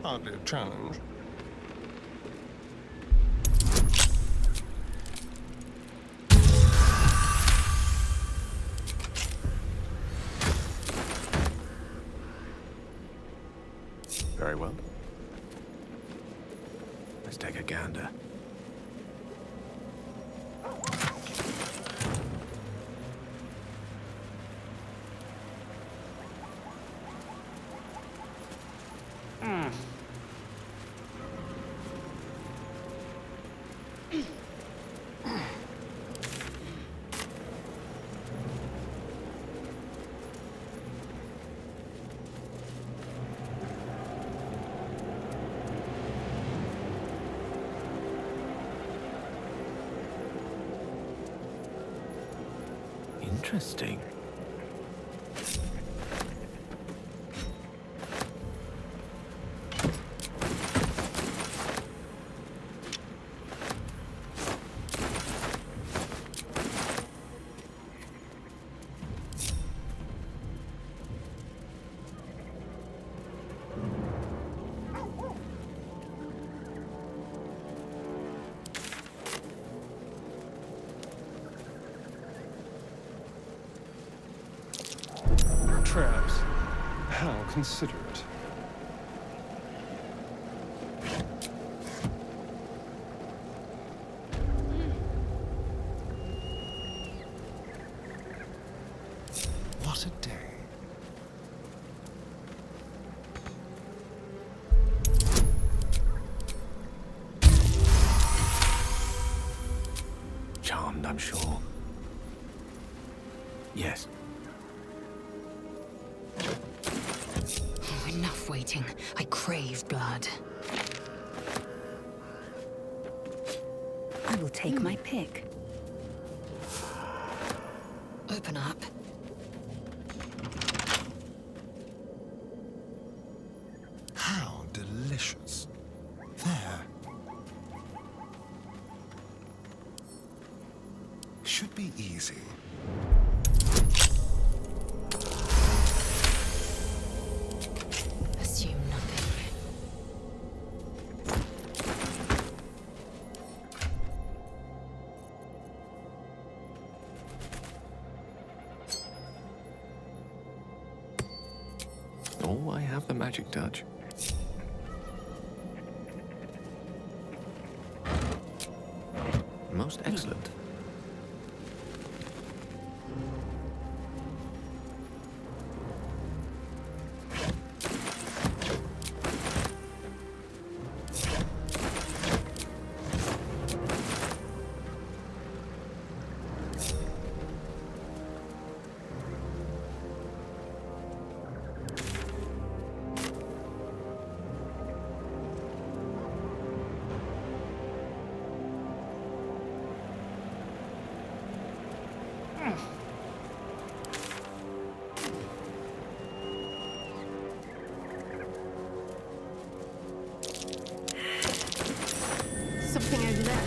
Hardly a challenge. Very well. Let's take a gander. Interesting. Traps. How considerate. What a day. Charmed, I'm sure. Yes. Enough waiting. I crave blood. I will take my pick. Open up. How delicious. There. Should be easy. Assume nothing. Oh, I have the magic touch. Most excellent. Something over there.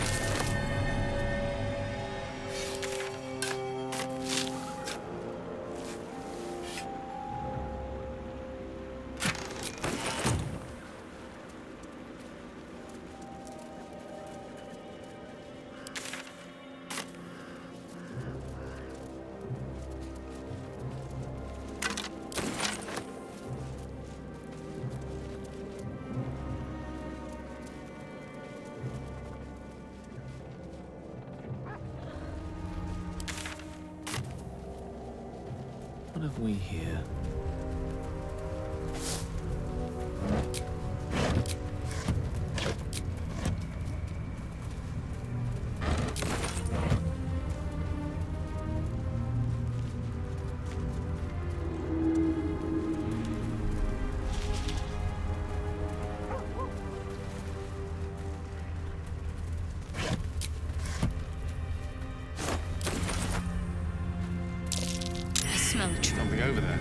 What have we here? I smell the trouble. Something over there.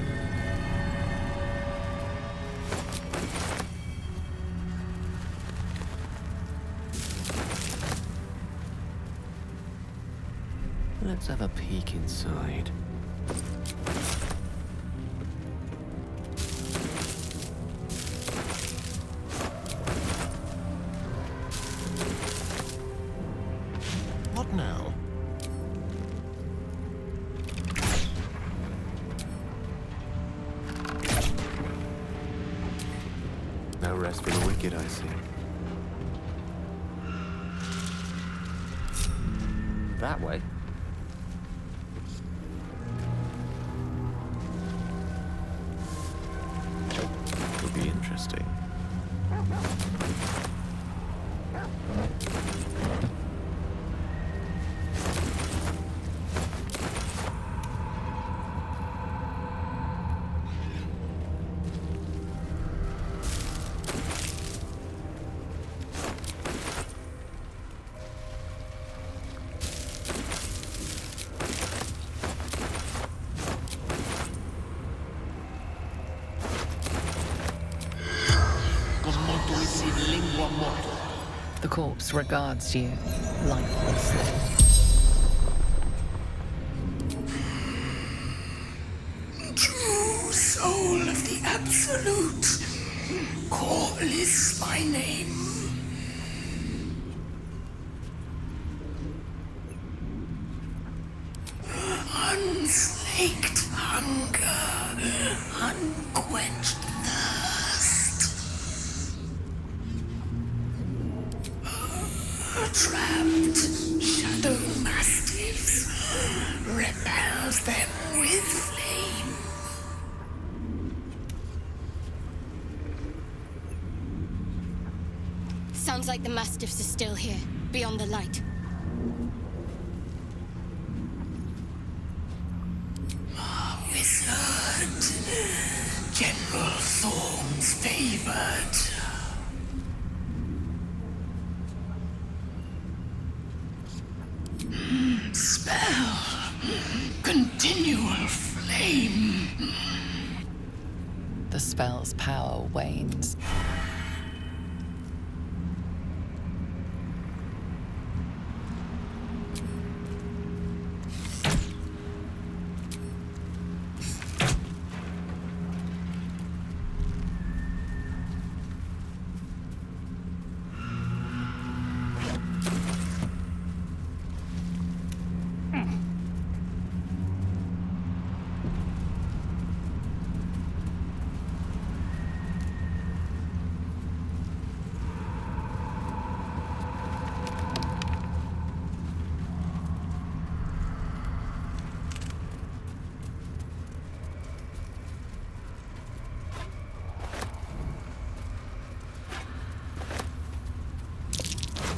Let's have a peek inside. rest for the wicked, I see. That way. Could be interesting. The corpse regards you, lifelessly. True soul of the Absolute, call is my name. Unslaked hunger, unquenched thirst. Trapped shadow mastiffs, repels them with flame. Sounds like the Mastiffs are still here, beyond the light. Wizard, General Thorn's favored. Spell, continual flame. The spell's power wanes.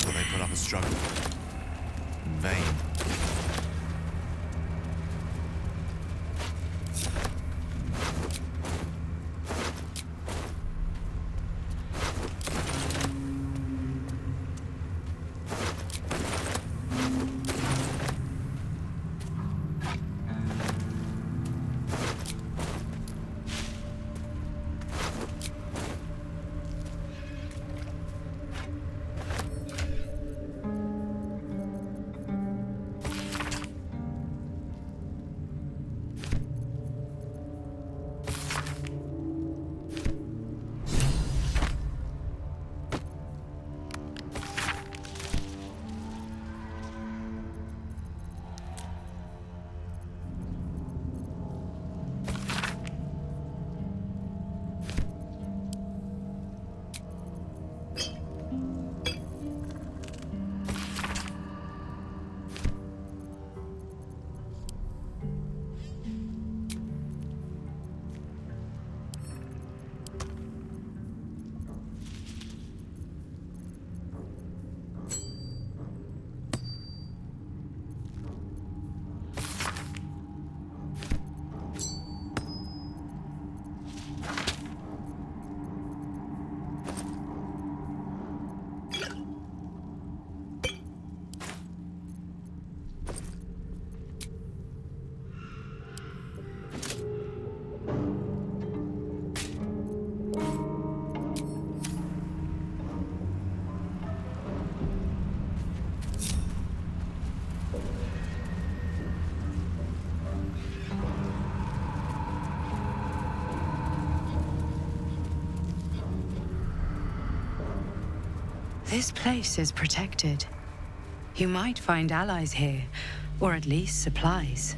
Will they put up a struggle? In vain. This place is protected. You might find allies here, or at least supplies.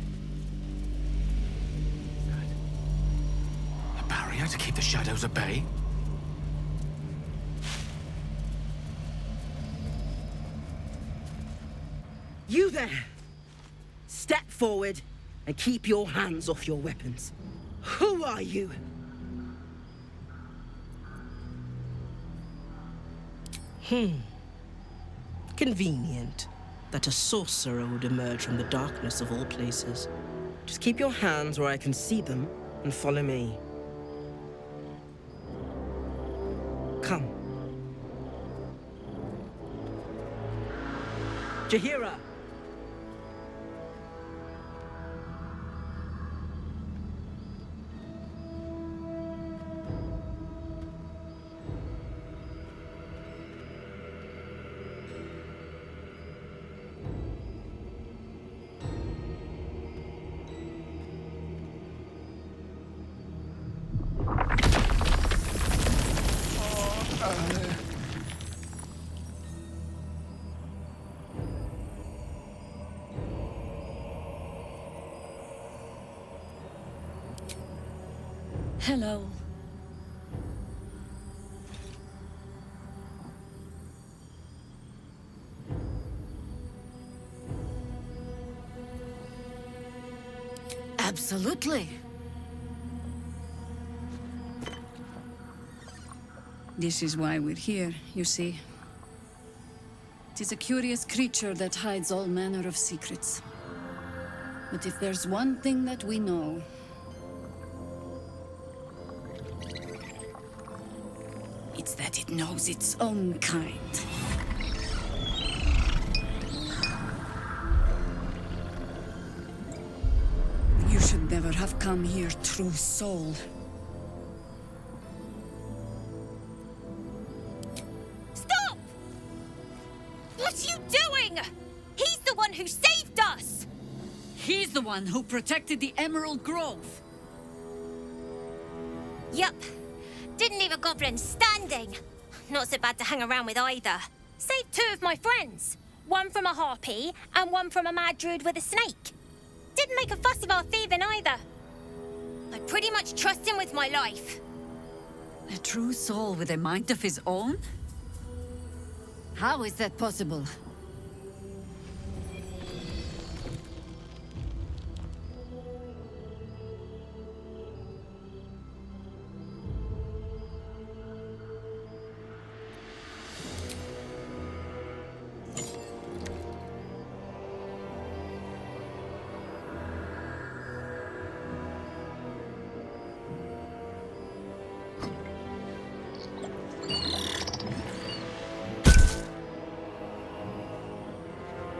A barrier to keep the shadows at bay? You there! Step forward and keep your hands off your weapons. Who are you? Convenient that a sorcerer would emerge from the darkness of all places. Just keep your hands where I can see them and follow me. Come. Jahira! Hello. Absolutely. This is why we're here, you see. It is a curious creature that hides all manner of secrets. But if there's one thing that we know, it's that it knows its own kind. You should never have come here, true soul. Stop! What are you doing? He's the one who saved us! He's the one who protected the Emerald Grove. Yup. Didn't leave a goblin standing. Not so bad to hang around with either. Saved 2 of my friends. One from a harpy and one from a mad druid with a snake. Didn't make a fuss of our thieving either. I pretty much trust him with my life. A true soul with a mind of his own? How is that possible?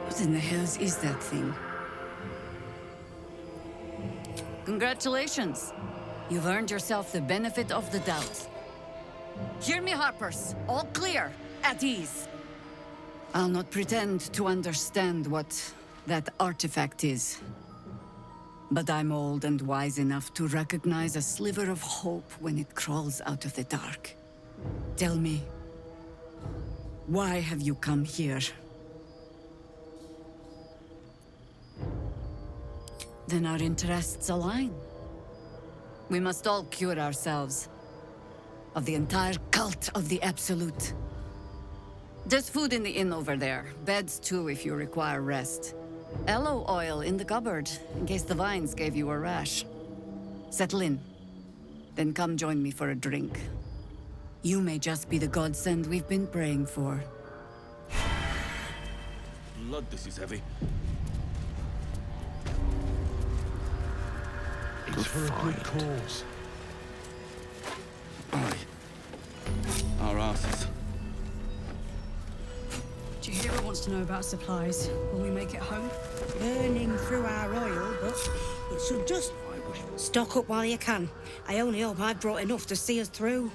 What in the hells is that thing? Congratulations! You've earned yourself the benefit of the doubt. Hear me, Harpers. All clear. At ease. I'll not pretend to understand what that artifact is. But I'm old and wise enough to recognize a sliver of hope when it crawls out of the dark. Tell me, why have you come here? Then our interests align. We must all cure ourselves of the entire cult of the Absolute. There's food in the inn over there. Beds too if you require rest. Aloe oil in the cupboard, in case the vines gave you a rash. Settle in. Then come join me for a drink. You may just be the godsend we've been praying for. Blood, this is heavy. It's for a good cause. Aye. Our asses. Jahira wants to know about supplies. Will we make it home? Burning through our oil, but it should just stock up while you can. I only hope I've brought enough to see us through.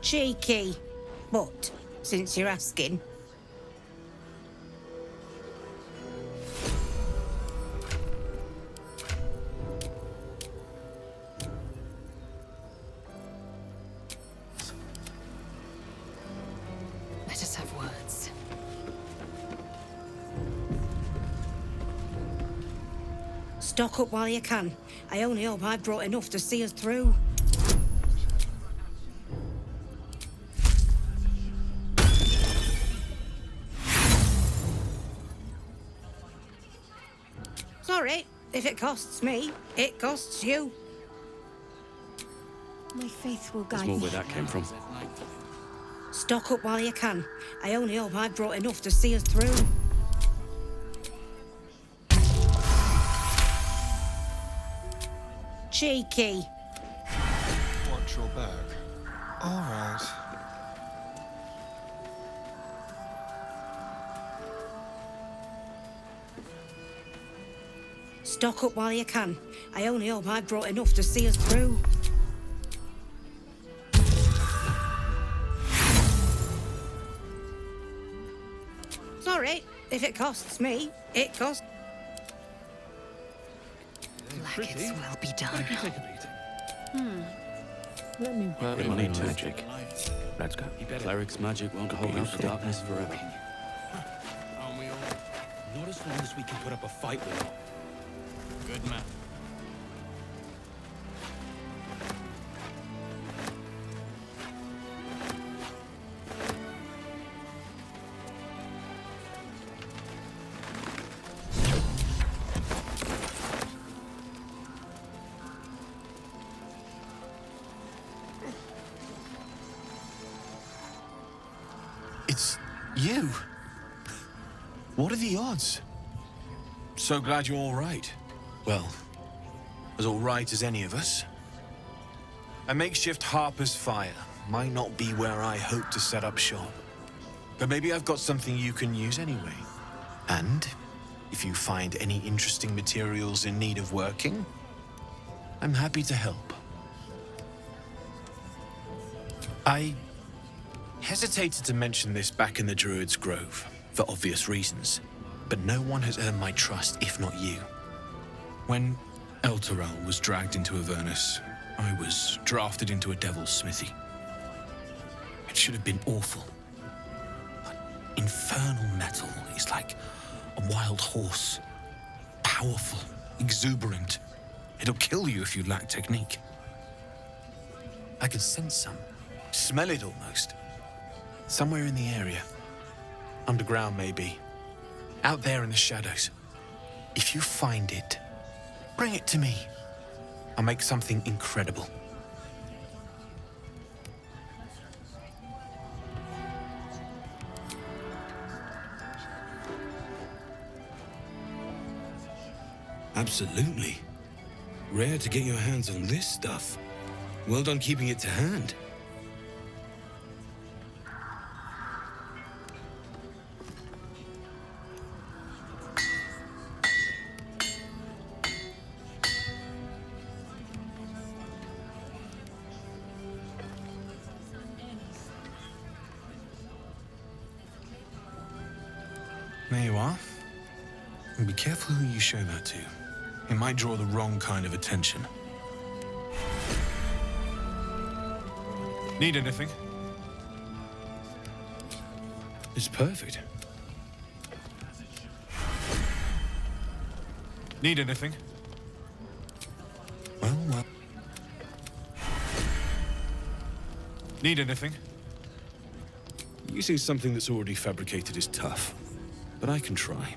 Cheeky. But, since you're asking... Let us have words. Stock up while you can. I only hope I brought enough to see us through. Sorry, if it costs me, it costs you. My faith will guide me. Where that came from. Stock up while you can. I only hope I brought enough to see us through. Cheeky. Watch your back. All right. Stock up while you can. I only hope I brought enough to see us through. Sorry, if it costs me, it costs. Blackets will be done. Well, we need magic. Let's go. Cleric's magic won't hold out the darkness forever. Not as long as we can put up a fight with them. Good man. It's you. What are the odds? So glad you're all right. Well, as all right as any of us. A makeshift Harper's Fire might not be where I hope to set up shop. But maybe I've got something you can use anyway. And if you find any interesting materials in need of working, I'm happy to help. I hesitated to mention this back in the Druid's Grove, for obvious reasons. But no one has earned my trust, if not you. When Elturel was dragged into Avernus, I was drafted into a devil's smithy. It should have been awful. But infernal metal is like a wild horse. Powerful, exuberant. It'll kill you if you lack technique. I can sense some. Smell it almost. Somewhere in the area. Underground, maybe. Out there in the shadows. If you find it, bring it to me. I'll make something incredible. Absolutely. Rare to get your hands on this stuff. Well done keeping it to hand. There you are. And be careful who you show that to. It might draw the wrong kind of attention. Need anything? It's perfect. Need anything? Well. Need anything? Using something that's already fabricated is tough. But I can try.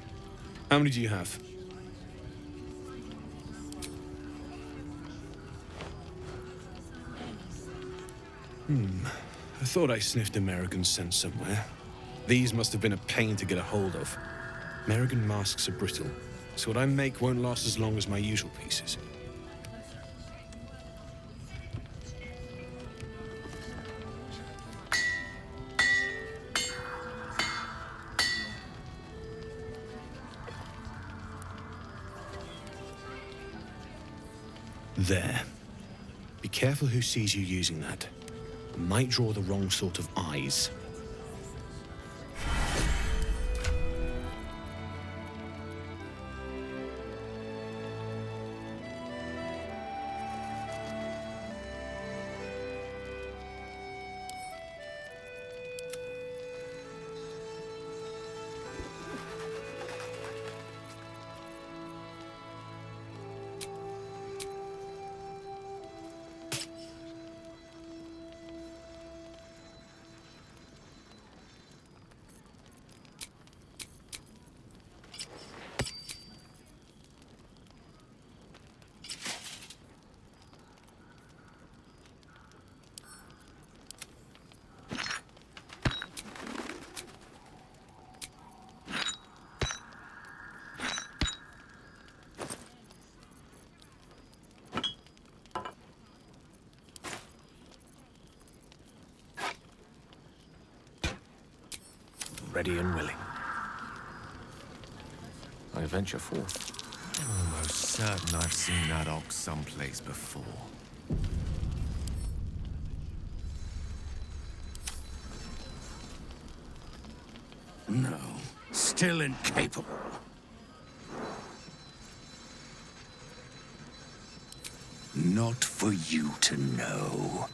How many do you have? I thought I sniffed American scent somewhere. These must have been a pain to get a hold of. American masks are brittle, so what I make won't last as long as my usual pieces. There. Be careful who sees you using that. It might draw the wrong sort of eyes. ready and willing. I venture forth. I'm almost certain I've seen that ox someplace before. No, still incapable. Not for you to know.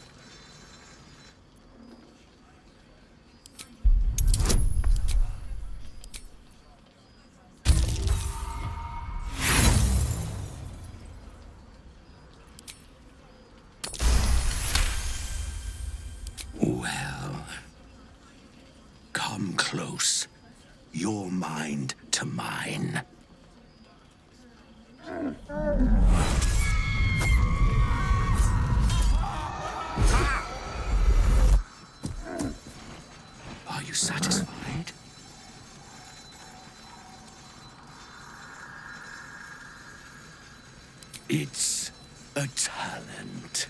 Well, come close. Your mind to mine. Are you satisfied? It's a talent.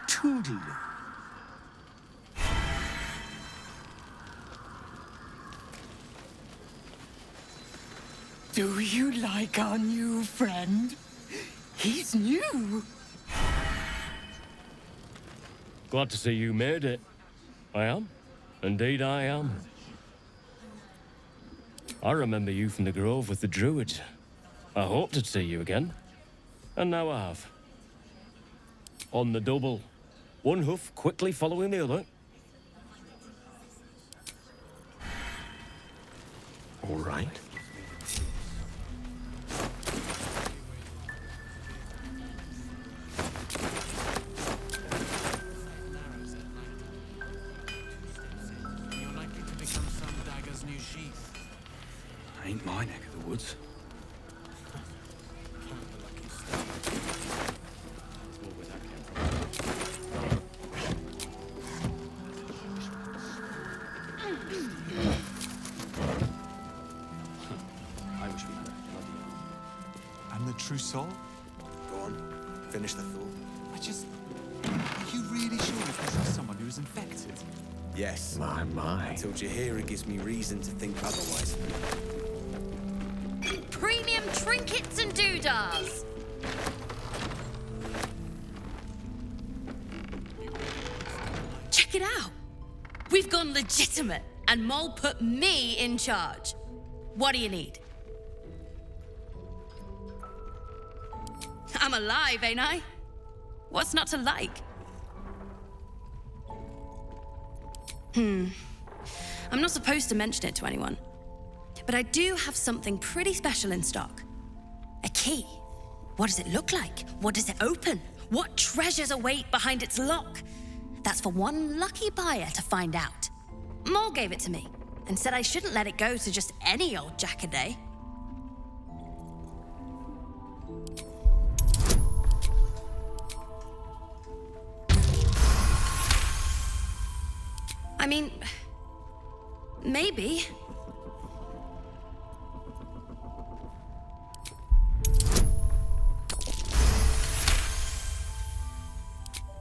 Toodle. Do you like our new friend? He's new. Glad to see you made it. I am. Indeed I am. I remember you from the grove with the druids. I hoped to see you again. And now I have. On the double. One hoof quickly following the other. All right. You're likely to become some dagger's new sheath. Ain't my neck of the woods. And the true soul? Go on, finish the thought. Are you really sure this is someone who's infected? Yes. My. Until Jaheira gives me reason to think otherwise. Premium trinkets and doodahs. Check it out. We've gone legitimate, and Mole put me in charge. What do you need? I'm alive, ain't I? What's not to like? I'm not supposed to mention it to anyone, but I do have something pretty special in stock. A key. What does it look like? What does it open? What treasures await behind its lock? That's for one lucky buyer to find out. Mole gave it to me and said I shouldn't let it go to just any old jackaday. I mean, maybe.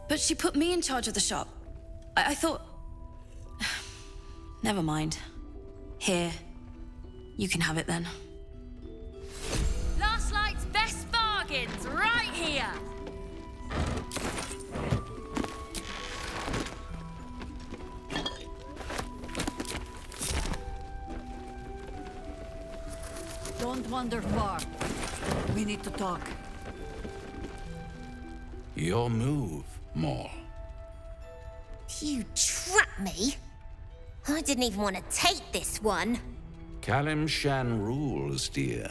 But she put me in charge of the shop. I thought... Never mind. Here. You can have it then. Last Light's best bargains right here. Don't wander far. We need to talk. Your move, Maul. You trapped me. I didn't even want to take this one. Kalimshan rules, dear.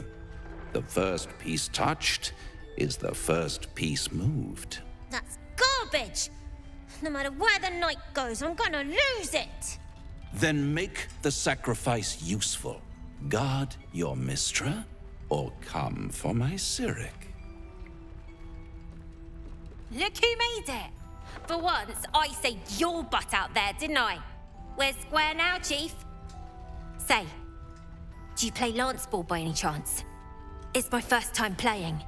The first piece touched is the first piece moved. That's garbage. No matter where the night goes, I'm gonna lose it. Then make the sacrifice useful. Guard your Mistra, or come for my Cyric. Look who made it. For once, I saved your butt out there, didn't I? We're square now, Chief. Say, do you play lance ball by any chance? It's my first time playing.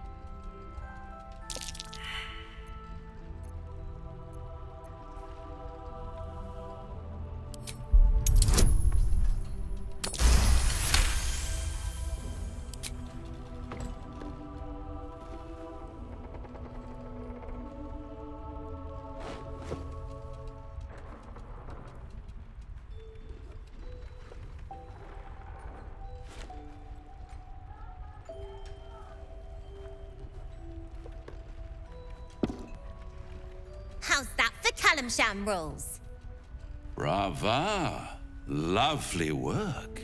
sham rules. Brava. Lovely work.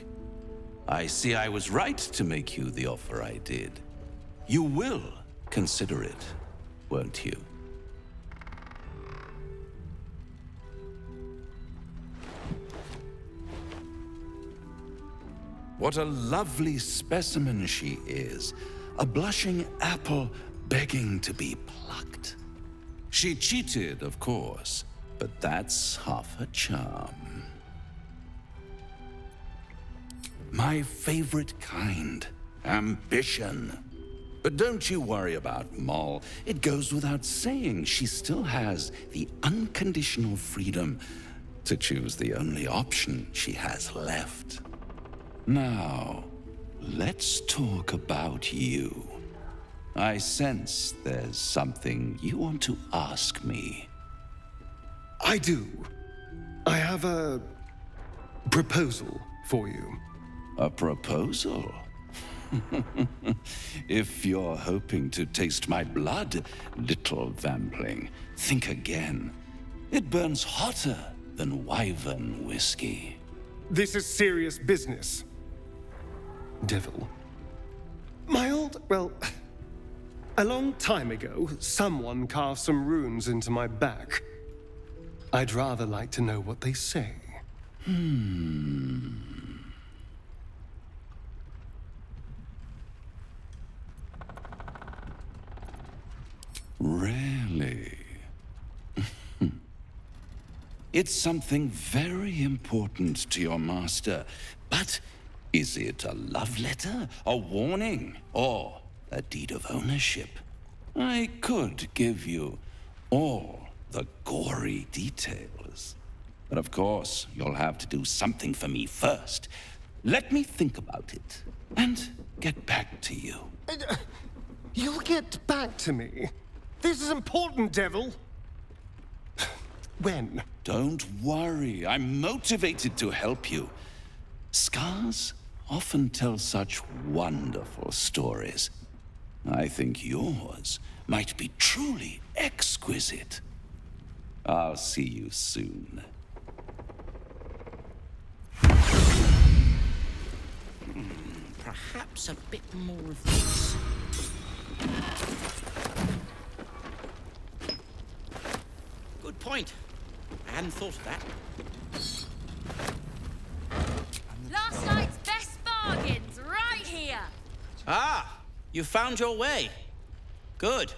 I see I was right to make you the offer I did. You will consider it, won't you? What a lovely specimen she is. A blushing apple begging to be plucked. She cheated, of course, but that's half her charm. My favorite kind, ambition. But don't you worry about Moll. It goes without saying she still has the unconditional freedom to choose the only option she has left. Now, let's talk about you. I sense there's something you want to ask me. I do. I have a proposal for you. A proposal? If you're hoping to taste my blood, little vampling, think again. It burns hotter than wyvern whiskey. This is serious business. Devil. A long time ago, someone carved some runes into my back. I'd rather like to know what they say. Really? It's something very important to your master, but is it a love letter, a warning, or a deed of ownership? I could give you all the gory details, but of course, you'll have to do something for me first. Let me think about it and get back to you. You'll get back to me? This is important, Devil. When? Don't worry, I'm motivated to help you. Scars often tell such wonderful stories. I think yours might be truly exquisite. I'll see you soon. Perhaps a bit more of this. Good point. I hadn't thought of that. Last night's best bargains, right here. Ah, you found your way. Good.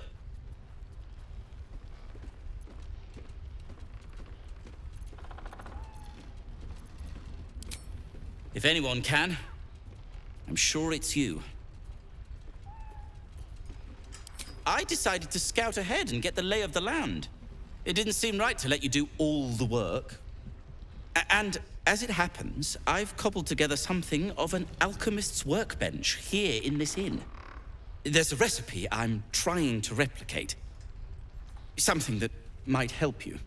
If anyone can, I'm sure it's you. I decided to scout ahead and get the lay of the land. It didn't seem right to let you do all the work. And as it happens, I've cobbled together something of an alchemist's workbench here in this inn. There's a recipe I'm trying to replicate. Something that might help you.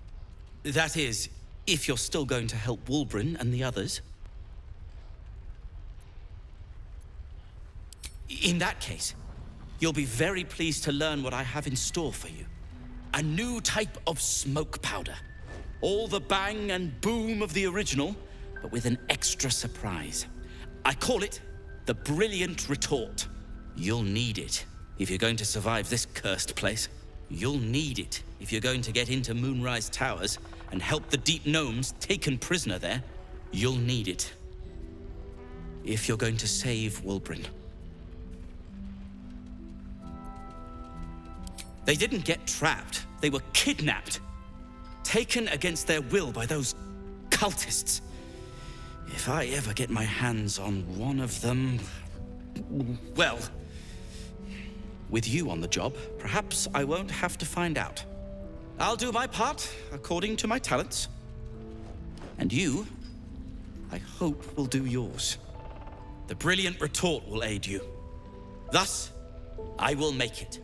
That is, if you're still going to help Wulbren and the others. In that case, you'll be very pleased to learn what I have in store for you. A new type of smoke powder. All the bang and boom of the original, but with an extra surprise. I call it the Brilliant Retort. You'll need it if you're going to survive this cursed place. You'll need it if you're going to get into Moonrise Towers and help the Deep Gnomes taken prisoner there. You'll need it if you're going to save Wulbren. They didn't get trapped. They were kidnapped. Taken against their will by those cultists. If I ever get my hands on one of them... well... with you on the job, perhaps I won't have to find out. I'll do my part, according to my talents. And you, I hope, will do yours. The Brilliant Retort will aid you. Thus, I will make it.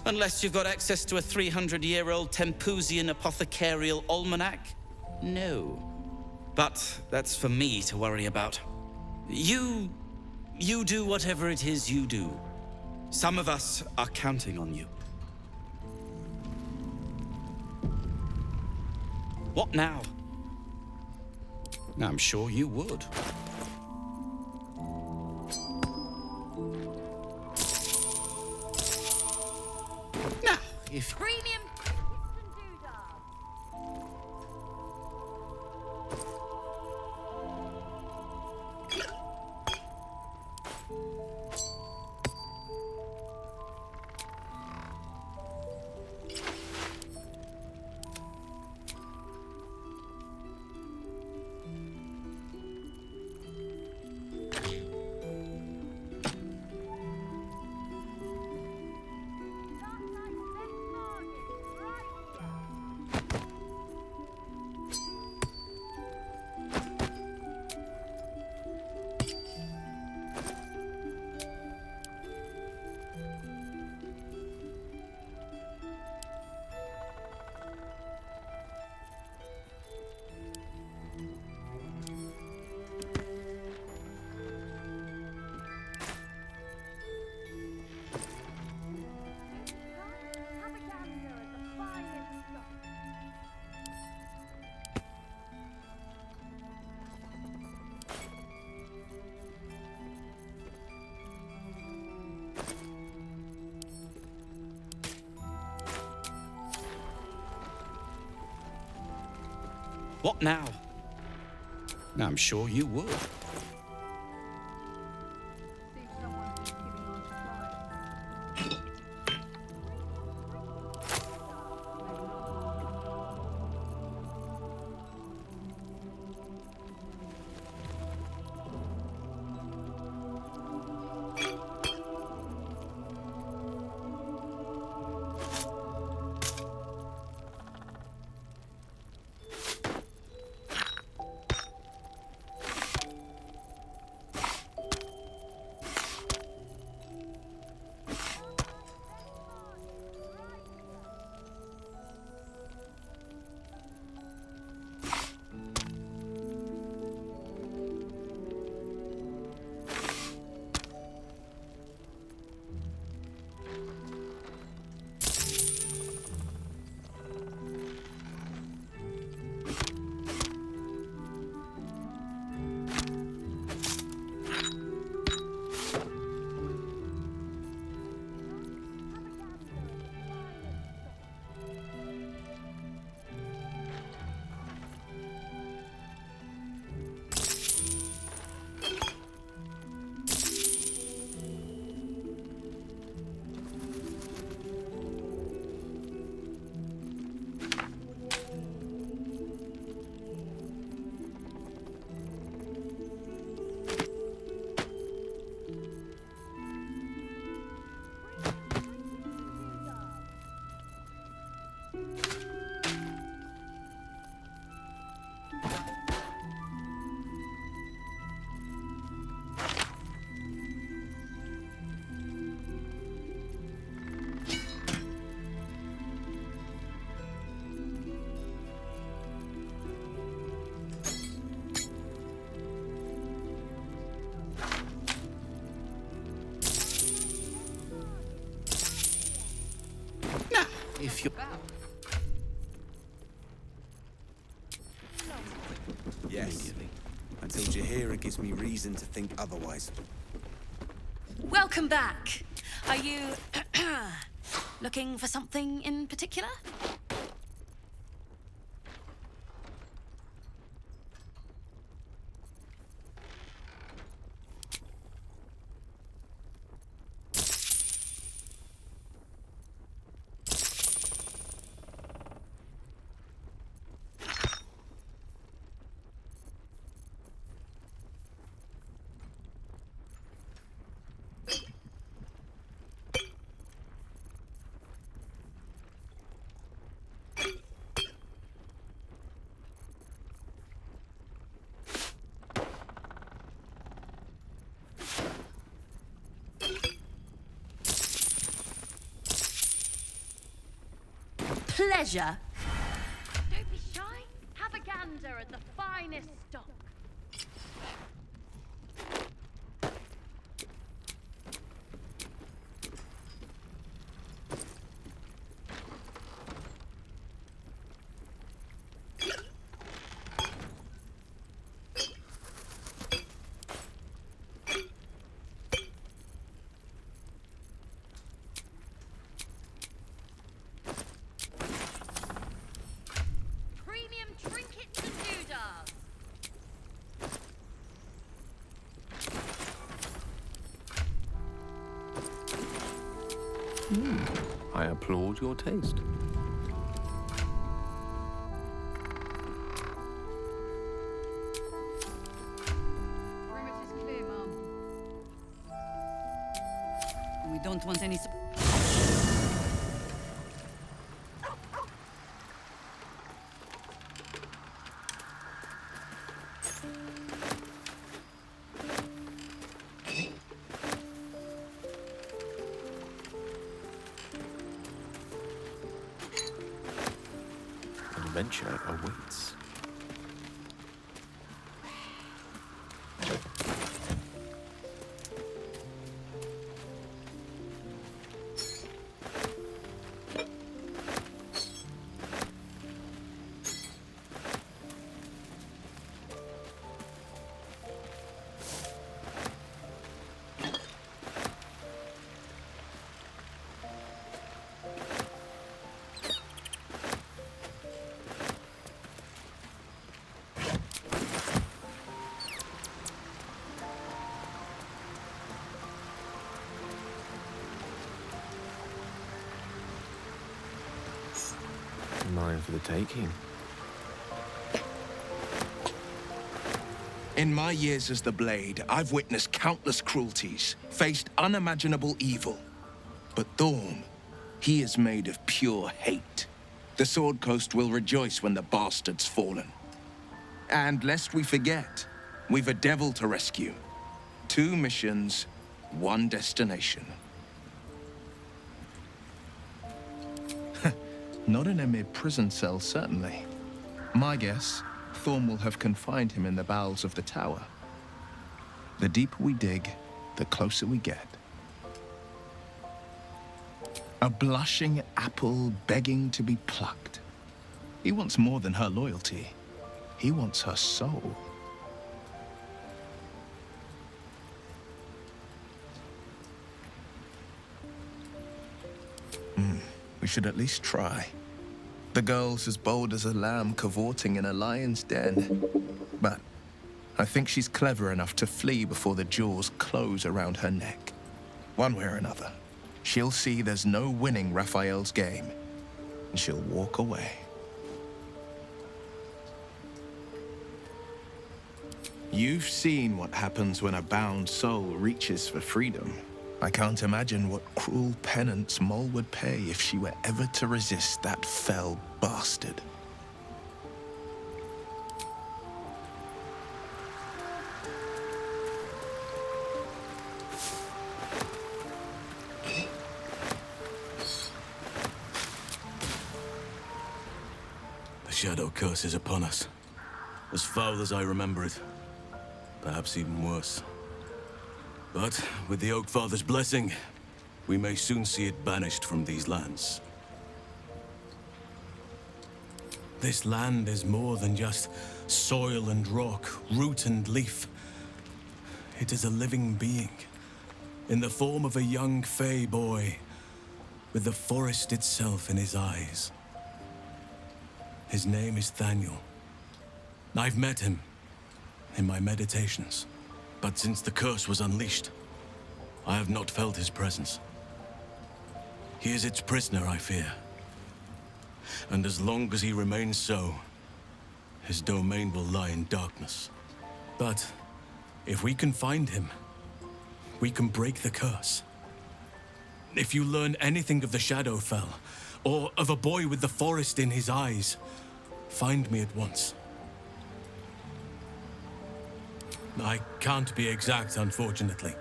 Unless you've got access to a 300-year-old Tempusian apothecarial almanac? No. But that's for me to worry about. You do whatever it is you do. Some of us are counting on you. What now? I'm sure you would. Now, if... Premium What now? I'm sure you would. If you... Yes. Until Jaheira gives me reason to think otherwise. Welcome back. Are you looking for something in particular? Pleasure. Don't be shy. Have a gander at the finest stock. I applaud your taste. We don't want any... Adventure awaits. Mine for the taking. In my years as the Blade, I've witnessed countless cruelties, faced unimaginable evil. But Thorn, he is made of pure hate. The Sword Coast will rejoice when the bastard's fallen. And lest we forget, we've a devil to rescue. 2 missions, 1 destination. Not in a mere prison cell, certainly. My guess, Thorn will have confined him in the bowels of the tower. The deeper we dig, the closer we get. A blushing apple begging to be plucked. He wants more than her loyalty. He wants her soul. We should at least try. The girl's as bold as a lamb cavorting in a lion's den. But I think she's clever enough to flee before the jaws close around her neck. One way or another, she'll see there's no winning Raphael's game, and she'll walk away. You've seen what happens when a bound soul reaches for freedom. I can't imagine what cruel penance Moll would pay if she were ever to resist that fell bastard. The Shadow Curse is upon us. As foul as I remember it. Perhaps even worse. But with the Oak Father's blessing, we may soon see it banished from these lands. This land is more than just soil and rock, root and leaf. It is a living being, in the form of a young Fey boy, with the forest itself in his eyes. His name is Thaniel. I've met him in my meditations. But since the curse was unleashed, I have not felt his presence. He is its prisoner, I fear. And as long as he remains so, his domain will lie in darkness. But if we can find him, we can break the curse. If you learn anything of the Shadowfell, or of a boy with the forest in his eyes, find me at once. I can't be exact, unfortunately.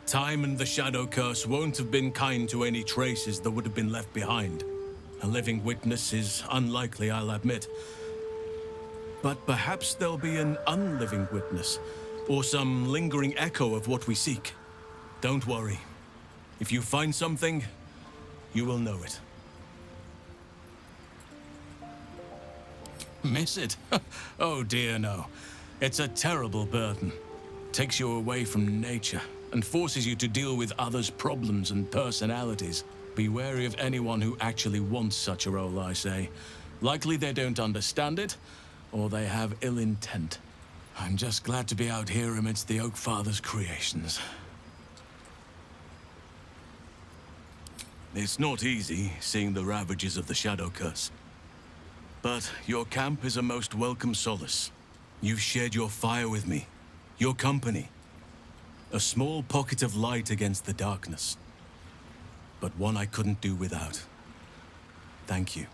Time and the Shadow Curse won't have been kind to any traces that would have been left behind. A living witness is unlikely, I'll admit. But perhaps there'll be an unliving witness, or some lingering echo of what we seek. Don't worry. If you find something, you will know it. Miss it? Oh dear, no. It's a terrible burden. Takes you away from nature and forces you to deal with others' problems and personalities. Be wary of anyone who actually wants such a role, I say. Likely they don't understand it, or they have ill intent. I'm just glad to be out here amidst the Oak Father's creations. It's not easy, seeing the ravages of the Shadow Curse. But your camp is a most welcome solace. You've shared your fire with me, your company. A small pocket of light against the darkness. But one I couldn't do without. Thank you.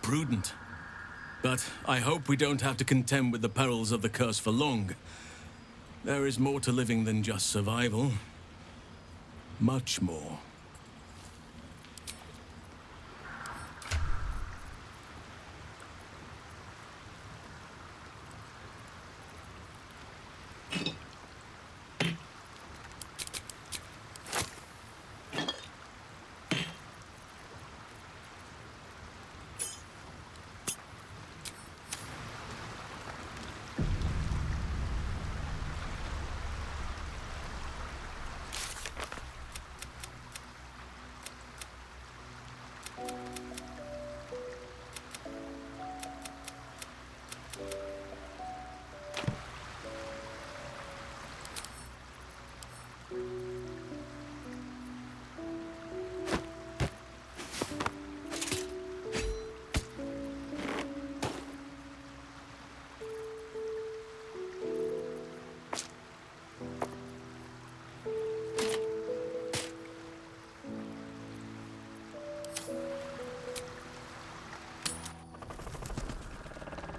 Prudent. But I hope we don't have to contend with the perils of the curse for long. There is more to living than just survival. Much more.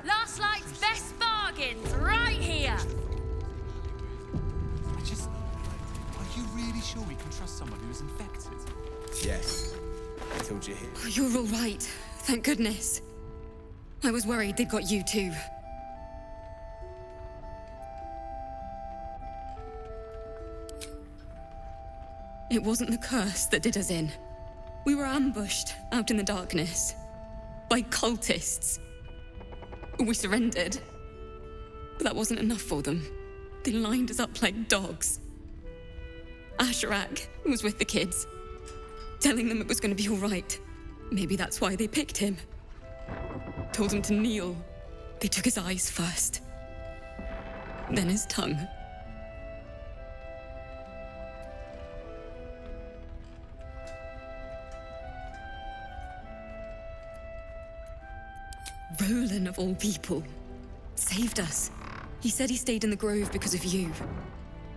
Last night's best bargains, right here. Are you really sure we can trust someone who is infected? Yes. I told you here. Oh, you're all right. Thank goodness. I was worried they'd got you too. It wasn't the curse that did us in. We were ambushed out in the darkness by cultists. We surrendered. But that wasn't enough for them. They lined us up like dogs. Asherak was with the kids, telling them it was going to be all right. Maybe that's why they picked him. Told him to kneel. They took his eyes first, then his tongue. Roland, of all people, saved us. He said he stayed in the grove because of you.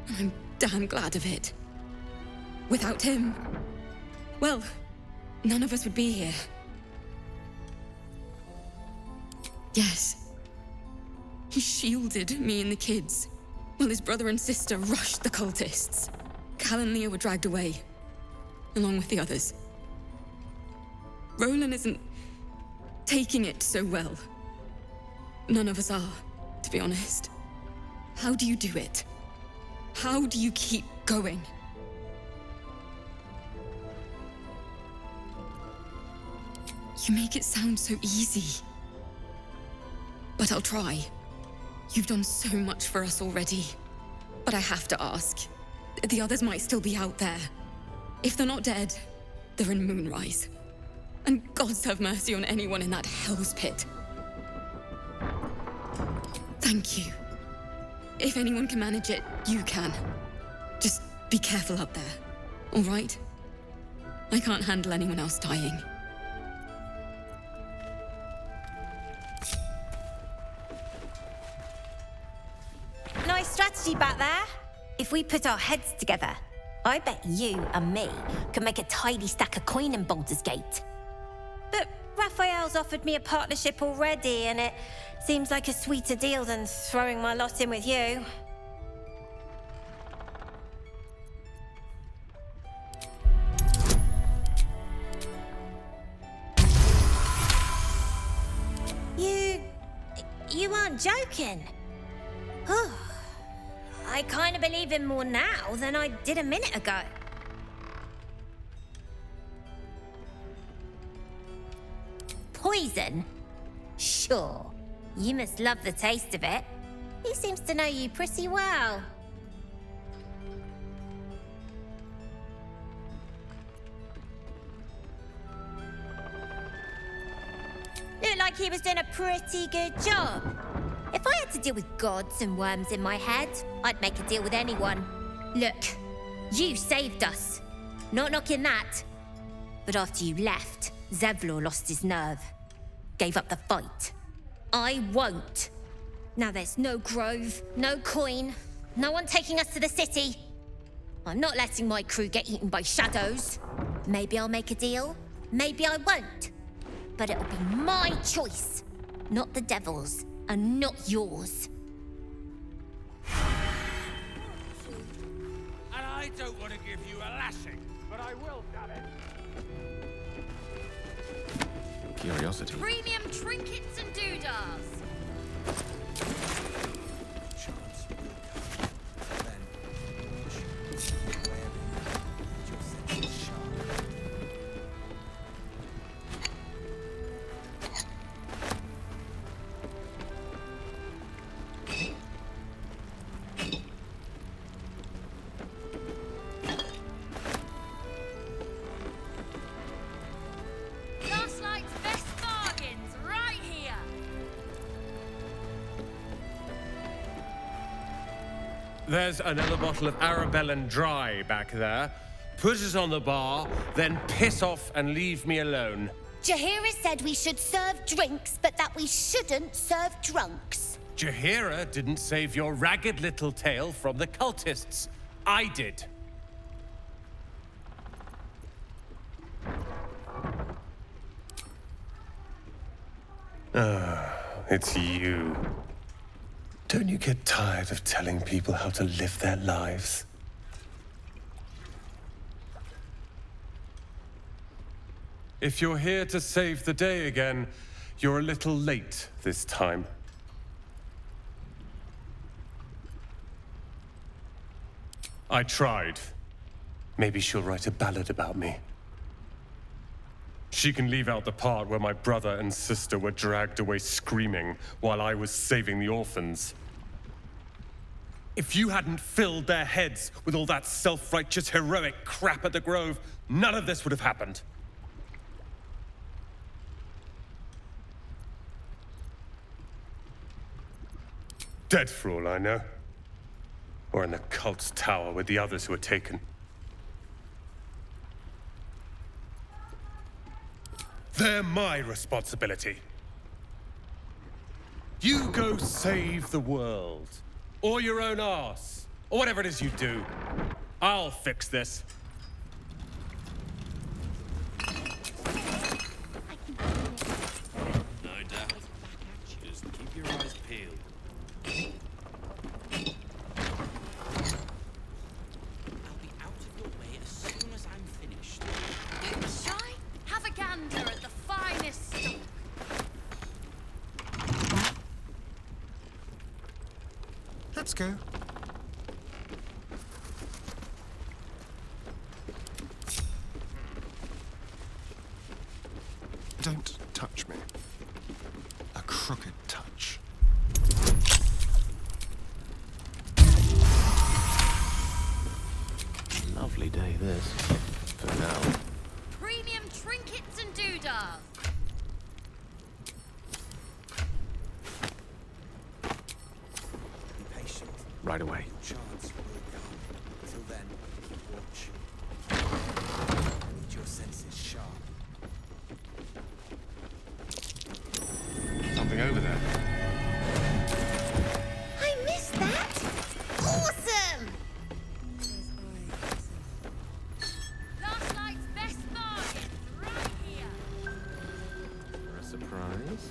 And I'm damn glad of it. Without him, well, none of us would be here. Yes. He shielded me and the kids, while his brother and sister rushed the cultists. Cal and Leah were dragged away, along with the others. Roland isn't taking it so well. None of us are, to be honest. How do you do it? How do you keep going? You make it sound so easy. But I'll try. You've done so much for us already. But I have to ask. The others might still be out there. If they're not dead, they're in Moonrise. And gods have mercy on anyone in that hell's pit. Thank you. If anyone can manage it, you can. Just be careful up there, all right? I can't handle anyone else dying. Nice strategy back there. If we put our heads together, I bet you and me could make a tidy stack of coin in Baldur's Gate. But Raphael's offered me a partnership already, and it seems like a sweeter deal than throwing my lot in with you. You aren't joking? I kind of believe him more now than I did a minute ago. Poison? Sure. You must love the taste of it. He seems to know you pretty well. Looked like he was doing a pretty good job. If I had to deal with gods and worms in my head, I'd make a deal with anyone. Look, you saved us. Not knocking that. But after you left, Zevlor lost his nerve. Gave up the fight. I won't. Now there's no grove, no coin, no one taking us to the city. I'm not letting my crew get eaten by shadows. Maybe I'll make a deal, maybe I won't. But it'll be my choice, not the devil's, and not yours. And I don't want to give you a lashing, but I will, damn it. Curiosity. Premium trinkets and doodahs. Last night's best bargains right here. There's another bottle of Arabellan Dry back there. Put it on the bar, then piss off and leave me alone. Jahira said we should serve drinks, but that we shouldn't serve drunks. Jahira didn't save your ragged little tail from the cultists. I did. It's you. Don't you get tired of telling people how to live their lives? If you're here to save the day again, you're a little late this time. I tried. Maybe she'll write a ballad about me. She can leave out the part where my brother and sister were dragged away screaming while I was saving the orphans. If you hadn't filled their heads with all that self-righteous, heroic crap at the Grove, none of this would have happened. Dead for all I know. Or in the cult's tower with the others who were taken. They're my responsibility. You go save the world. Or your own arse. Or whatever it is you do. I'll fix this. No doubt. Just keep your eyes peeled. I'll be out of your way as soon as I'm finished. Don't be shy. Have a gander at the finest stock. Let's go. Don't touch me. A crooked touch. Lovely day, this. For now. Premium trinkets and doodahs. Be patient. Right away. Your chance will come. Till then, keep watch. I need your senses sharp. Something over there. I missed that! Awesome! Last night's best bargains right here. For a surprise.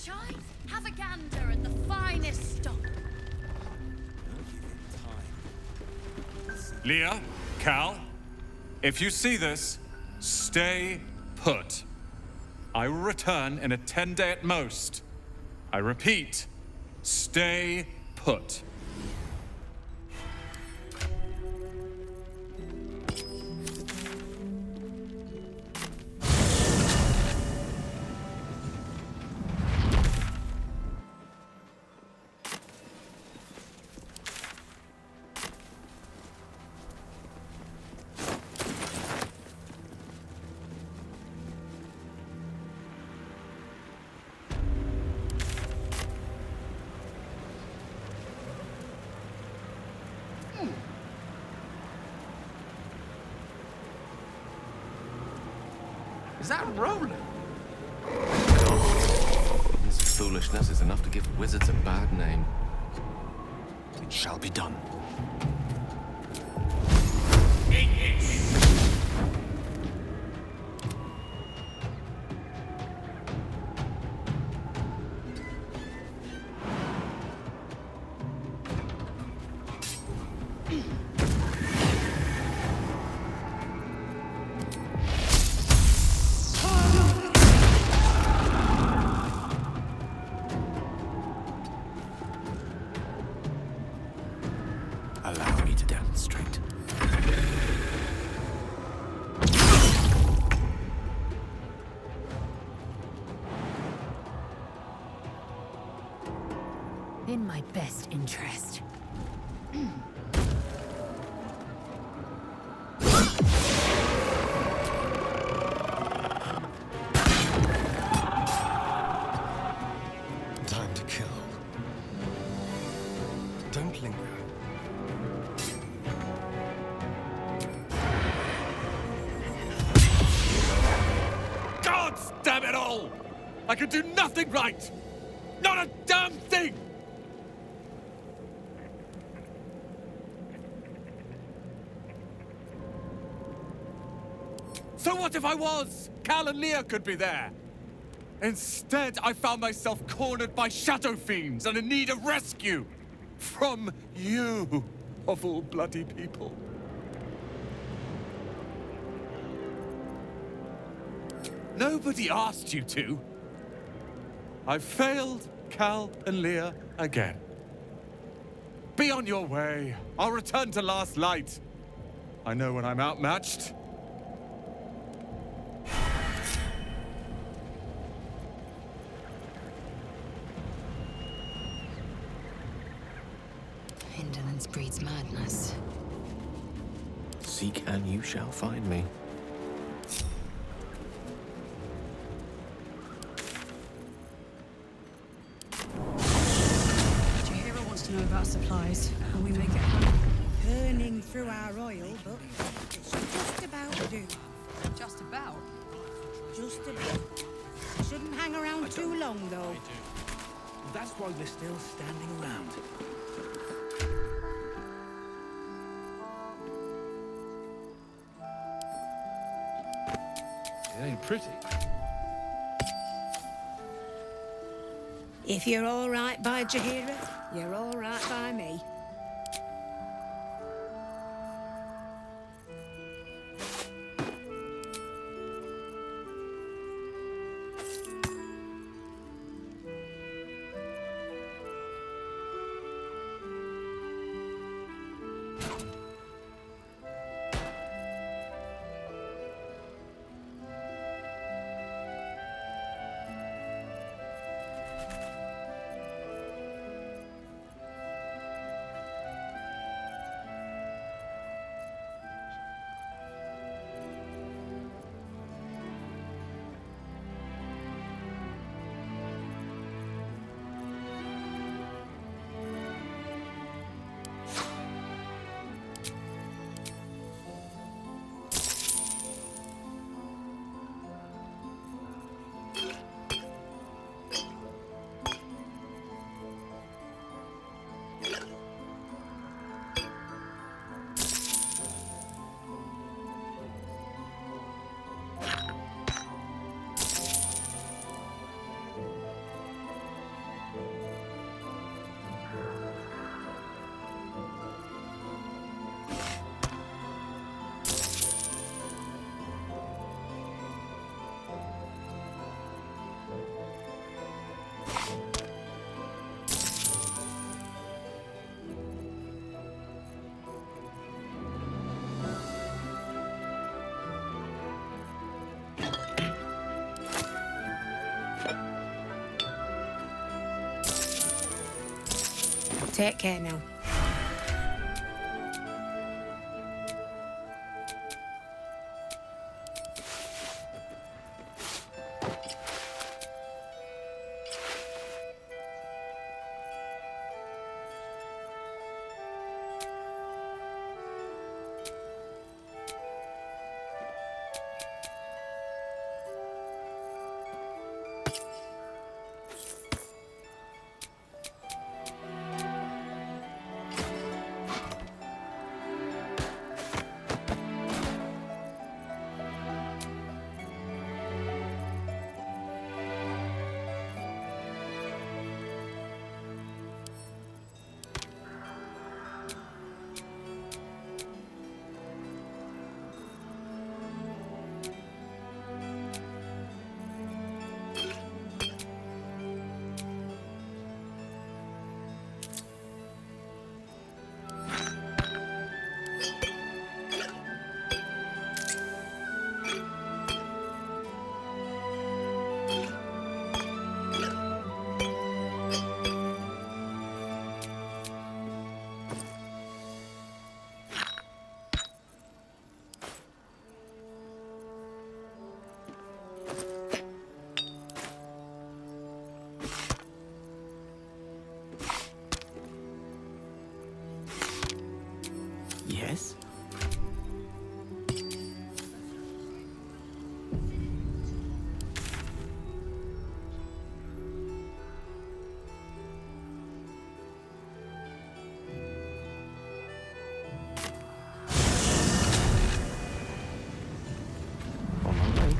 Chives, have a gander at the finest stock. Leah, Cal, if you see this, stay put. I will return in a 10-day at most. I repeat, stay put. Is that rolling? This foolishness is enough to give wizards a bad name. It shall be done. Allow me to demonstrate. In my best interest. Time to kill. Don't linger. God damn it all! I can do nothing right! Not a damn thing! So what if I was? Cal and Leah could be there. Instead, I found myself cornered by shadow fiends and in need of rescue. From you, of all bloody people. Nobody asked you to. I failed Cal and Leah again. Be on your way. I'll return to Last Light. I know when I'm outmatched. Indolence breeds madness. Seek and you shall find me. Jahira wants to know about supplies. When we make it home. Burning through our oil, but it's just about do. Just about? Just about. Shouldn't hang around too long, though. That's why we're still standing around. It ain't pretty. If you're all right by Jahira, you're all right by me. Take care now. Yes? On my way.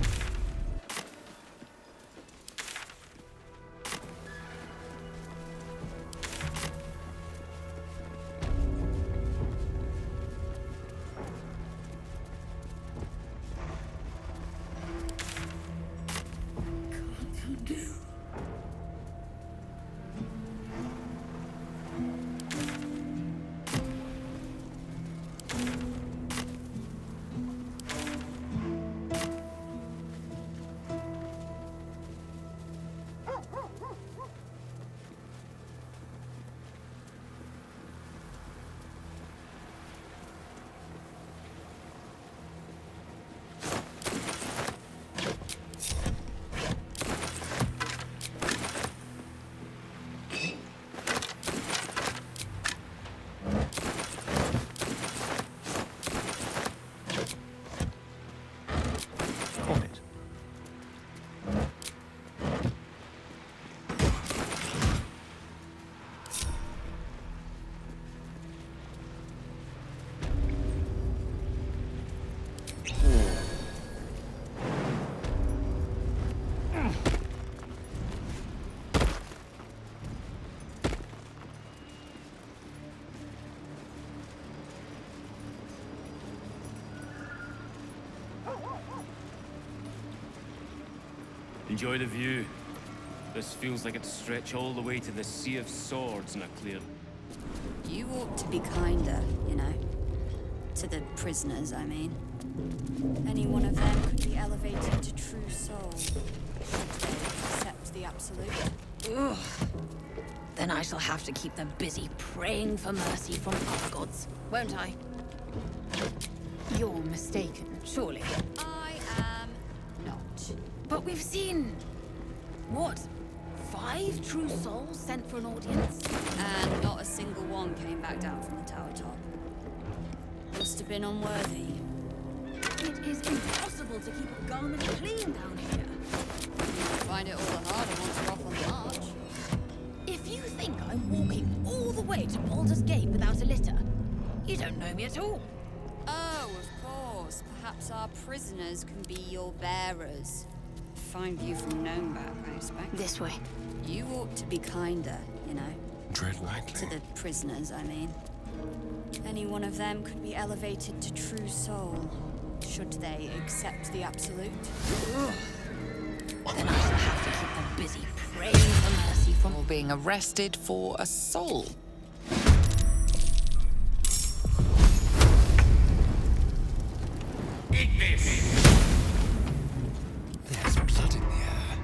Enjoy the view. This feels like it'd stretch all the way to the Sea of Swords in a clear. You ought to be kinder, you know. To the prisoners, I mean. Any one of them could be elevated to true soul. Should they accept the absolute? Ugh. Then I shall have to keep them busy praying for mercy from other gods, won't I? You're mistaken, surely. I am not. But we've seen... what? 5 true souls sent for an audience? And not a single one came back down from the tower top. Must have been unworthy. It is impossible to keep a garment clean down here. You find it all the harder once you're off on the march. If you think I'm walking all the way to Baldur's Gate without a litter, you don't know me at all. Oh, of course. Perhaps our prisoners can be your bearers. Fine view from Gnomeback, I expect. This way. You ought to be kinder, you know. Tread lightly. To the prisoners, I mean. Any one of them could be elevated to true soul, should they accept the absolute. Ugh. Then I shall have to keep them busy praying for mercy from... Or being arrested for assault. Eat this! There's blood in the air.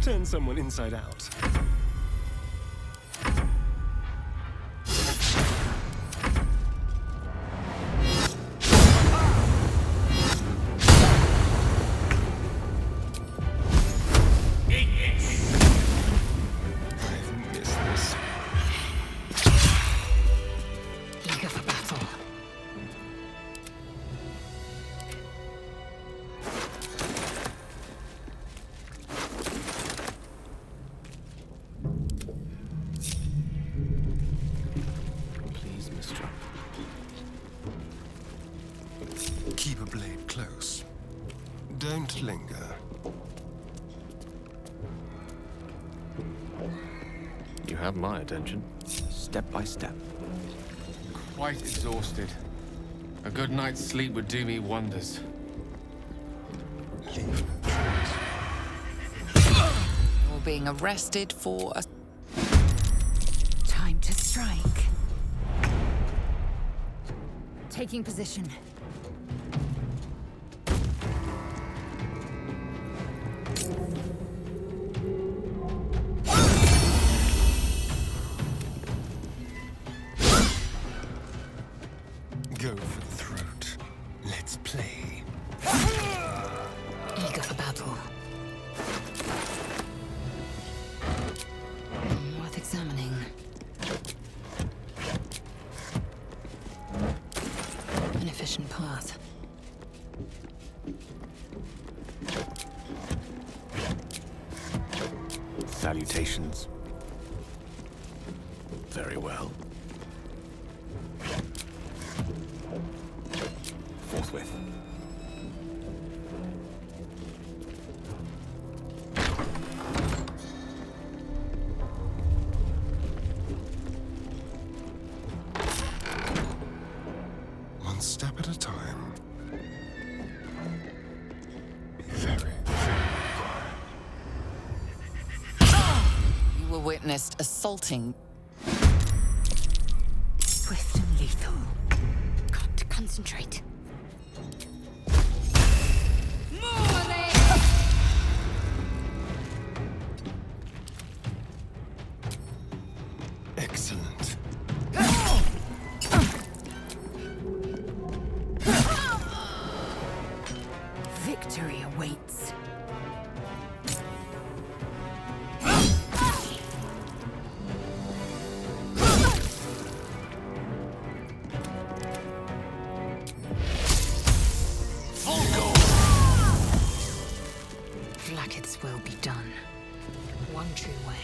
turn someone inside out. I've missed this. Eager for battle. Please, mister. Keep a blade close. Don't linger. You have my attention. Step by step. Quite exhausted. A good night's sleep would do me wonders. You're being arrested for a... Time to strike. Taking position. Go for the throat. Let's play. Eager for battle. Worth examining. An efficient path. Salutations. Very well. Forthwith. One step at a time. Be very, very quiet. You were witnessed assaulting... Swift and lethal. Got to concentrate. Excellent. Victory awaits. Like its will be done. One true way.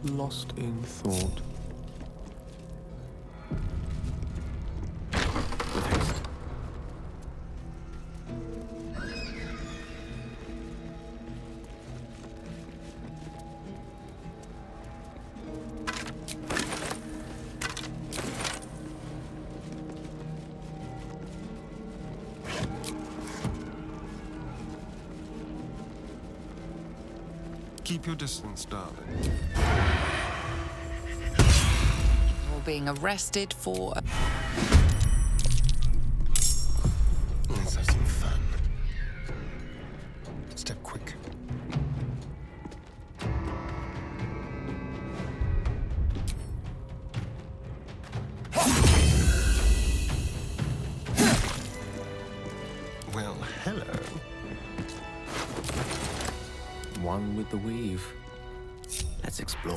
Lost in thought. With haste. Keep your distance, darling. You're being arrested for... Let's have some fun. Step quick. Well, hello. One with the weave. Let's explore.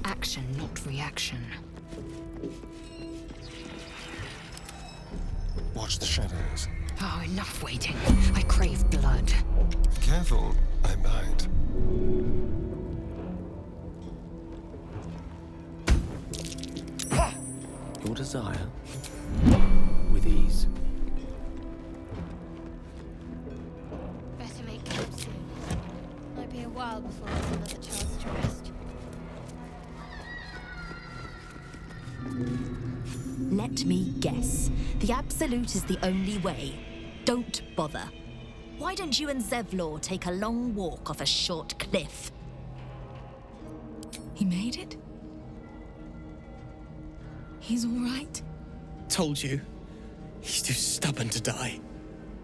Action, not reaction. watch the shadows. Oh, enough waiting. I crave blood. Careful, I bite. Your desire, with ease. Better make camp soon. Might be a while before there's another chance to rest. Let me guess. The absolute is the only way. Don't bother. Why don't you and Zevlor take a long walk off a short cliff? He made it? He's all right? Told you. He's too stubborn to die.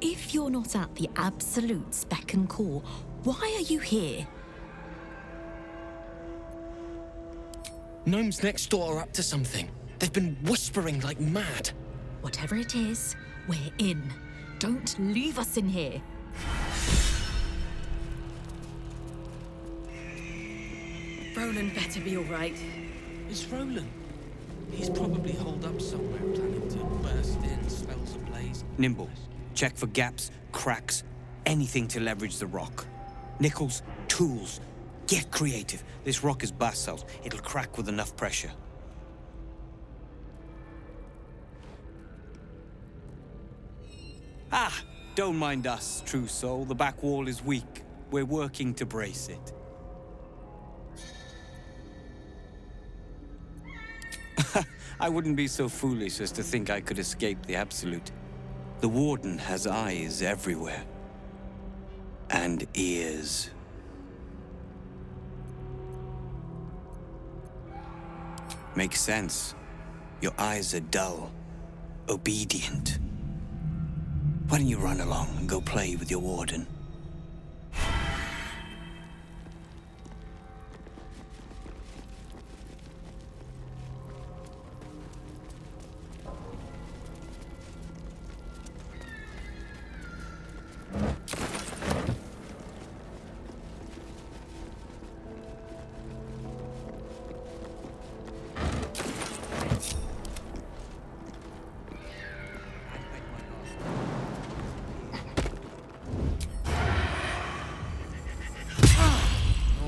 If you're not at the absolute's beck and call, why are you here? Gnomes next door are up to something. They've been whispering like mad. Whatever it is, we're in. Don't leave us in here. Roland better be all right. It's Roland. He's probably holed up somewhere, planning to burst in, spells ablaze. Nimble. Check for gaps, cracks, anything to leverage the rock. Nickels, tools. Get creative. This rock is basalt. It'll crack with enough pressure. Ah! Don't mind us, true soul. The back wall is weak. We're working to brace it. I wouldn't be so foolish as to think I could escape the Absolute. The Warden has eyes everywhere. And ears. Makes sense. Your eyes are dull. Obedient. Why don't you run along and go play with your Warden?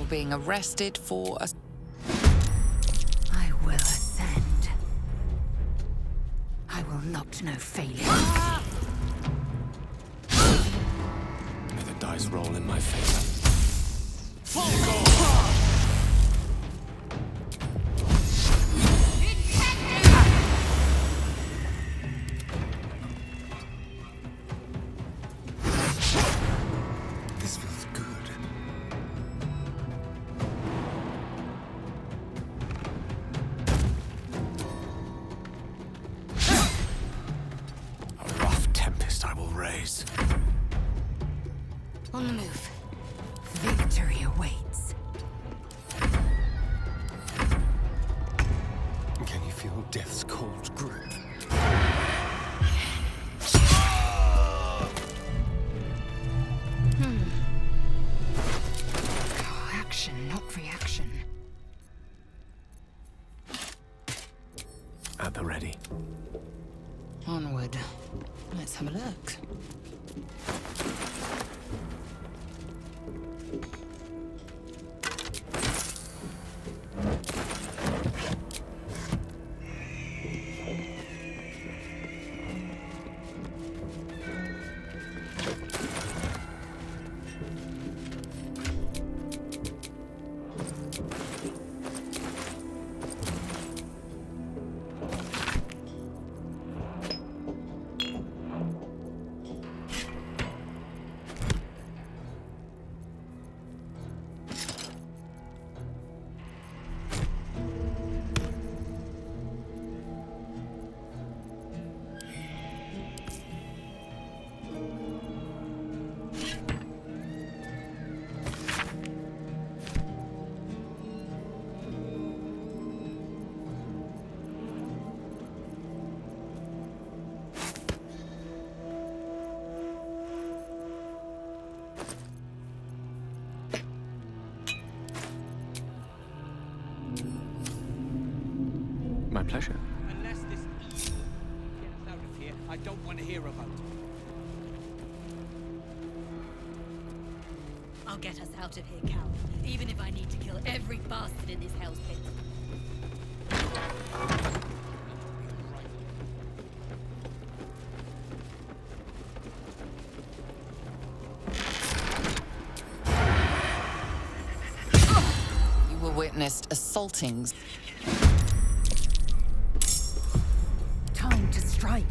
Being arrested for a... I will ascend. I will not know failure. May the dice roll in my favor. This feels good. On the move. Victory awaits. Can you feel death's cold grip? Action, not reaction. At the ready. Onward. Let's have a look. My pleasure. Unless this gets out of here, I don't want to hear about. I'll get us out of here, Cal. Even if I need to kill every bastard in this hell's pit. You were witnessed assaultings. Time to strike.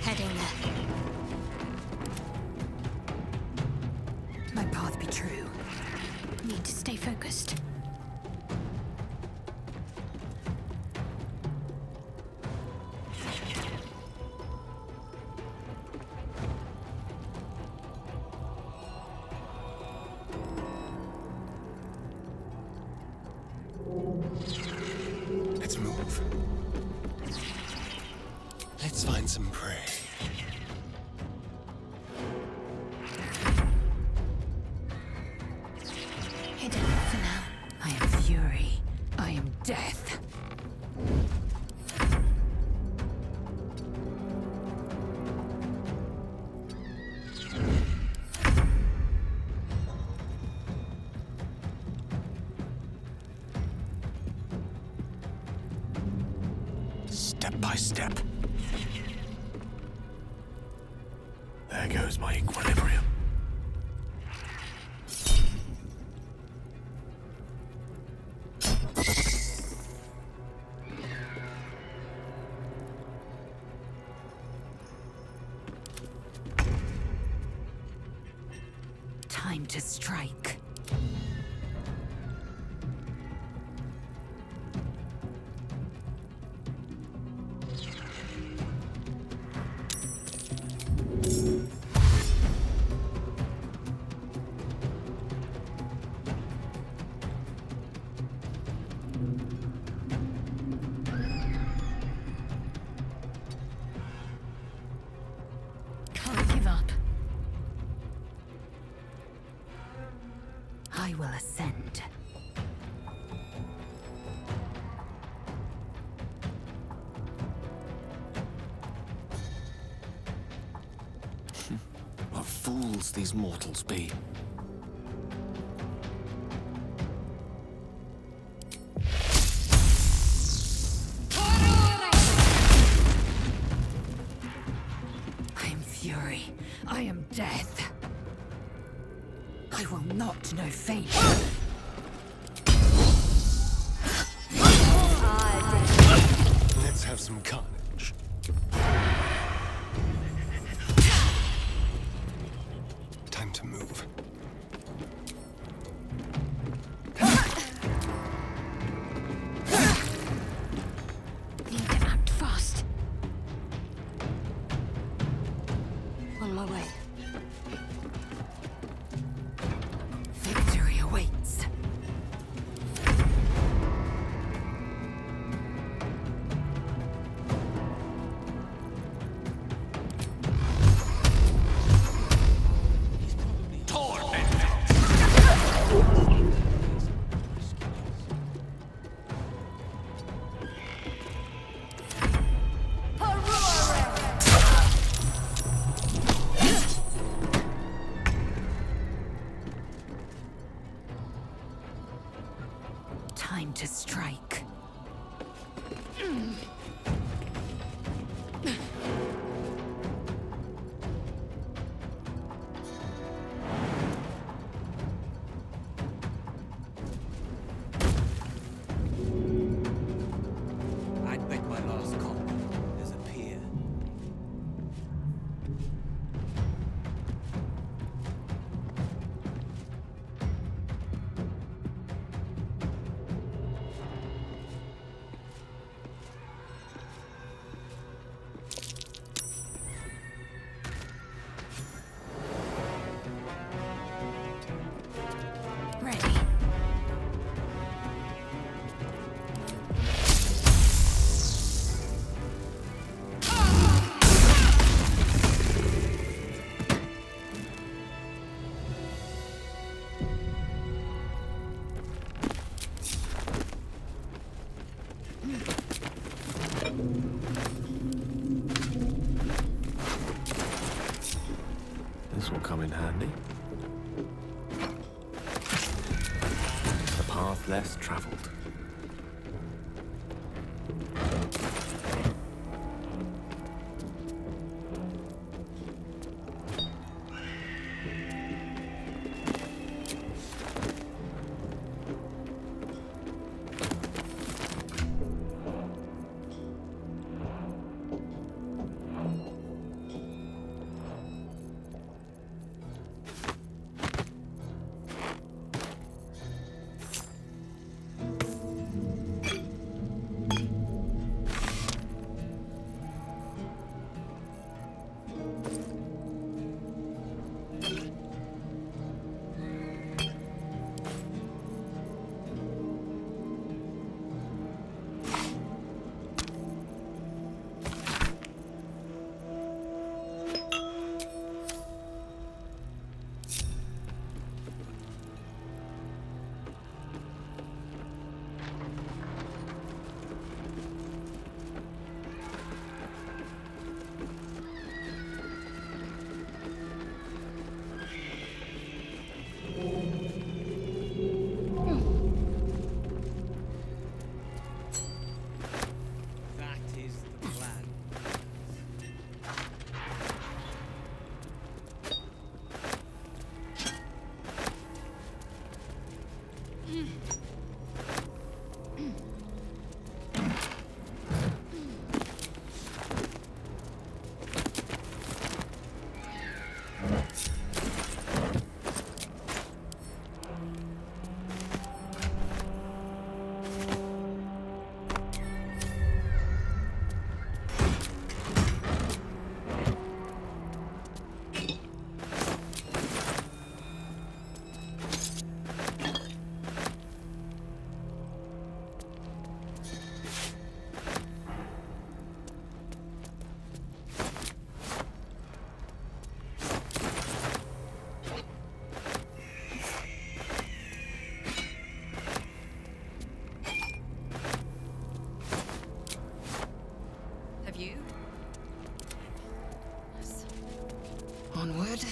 Heading there. My path be true. Need to stay focused. Let's move. Let's find some prey. Hidden for now. I am fury. I am death. Step by step. There goes my equilibrium. Time to strike. Can't give up. I will ascend. What fools these mortals be. I am fury. I am death. I will not know fate. Let's have some carnage. Time to move. Need to act fast. On my way. Victory awaits. Time to strike. I'd bet my last call. There's a pier. path less traveled. Onward.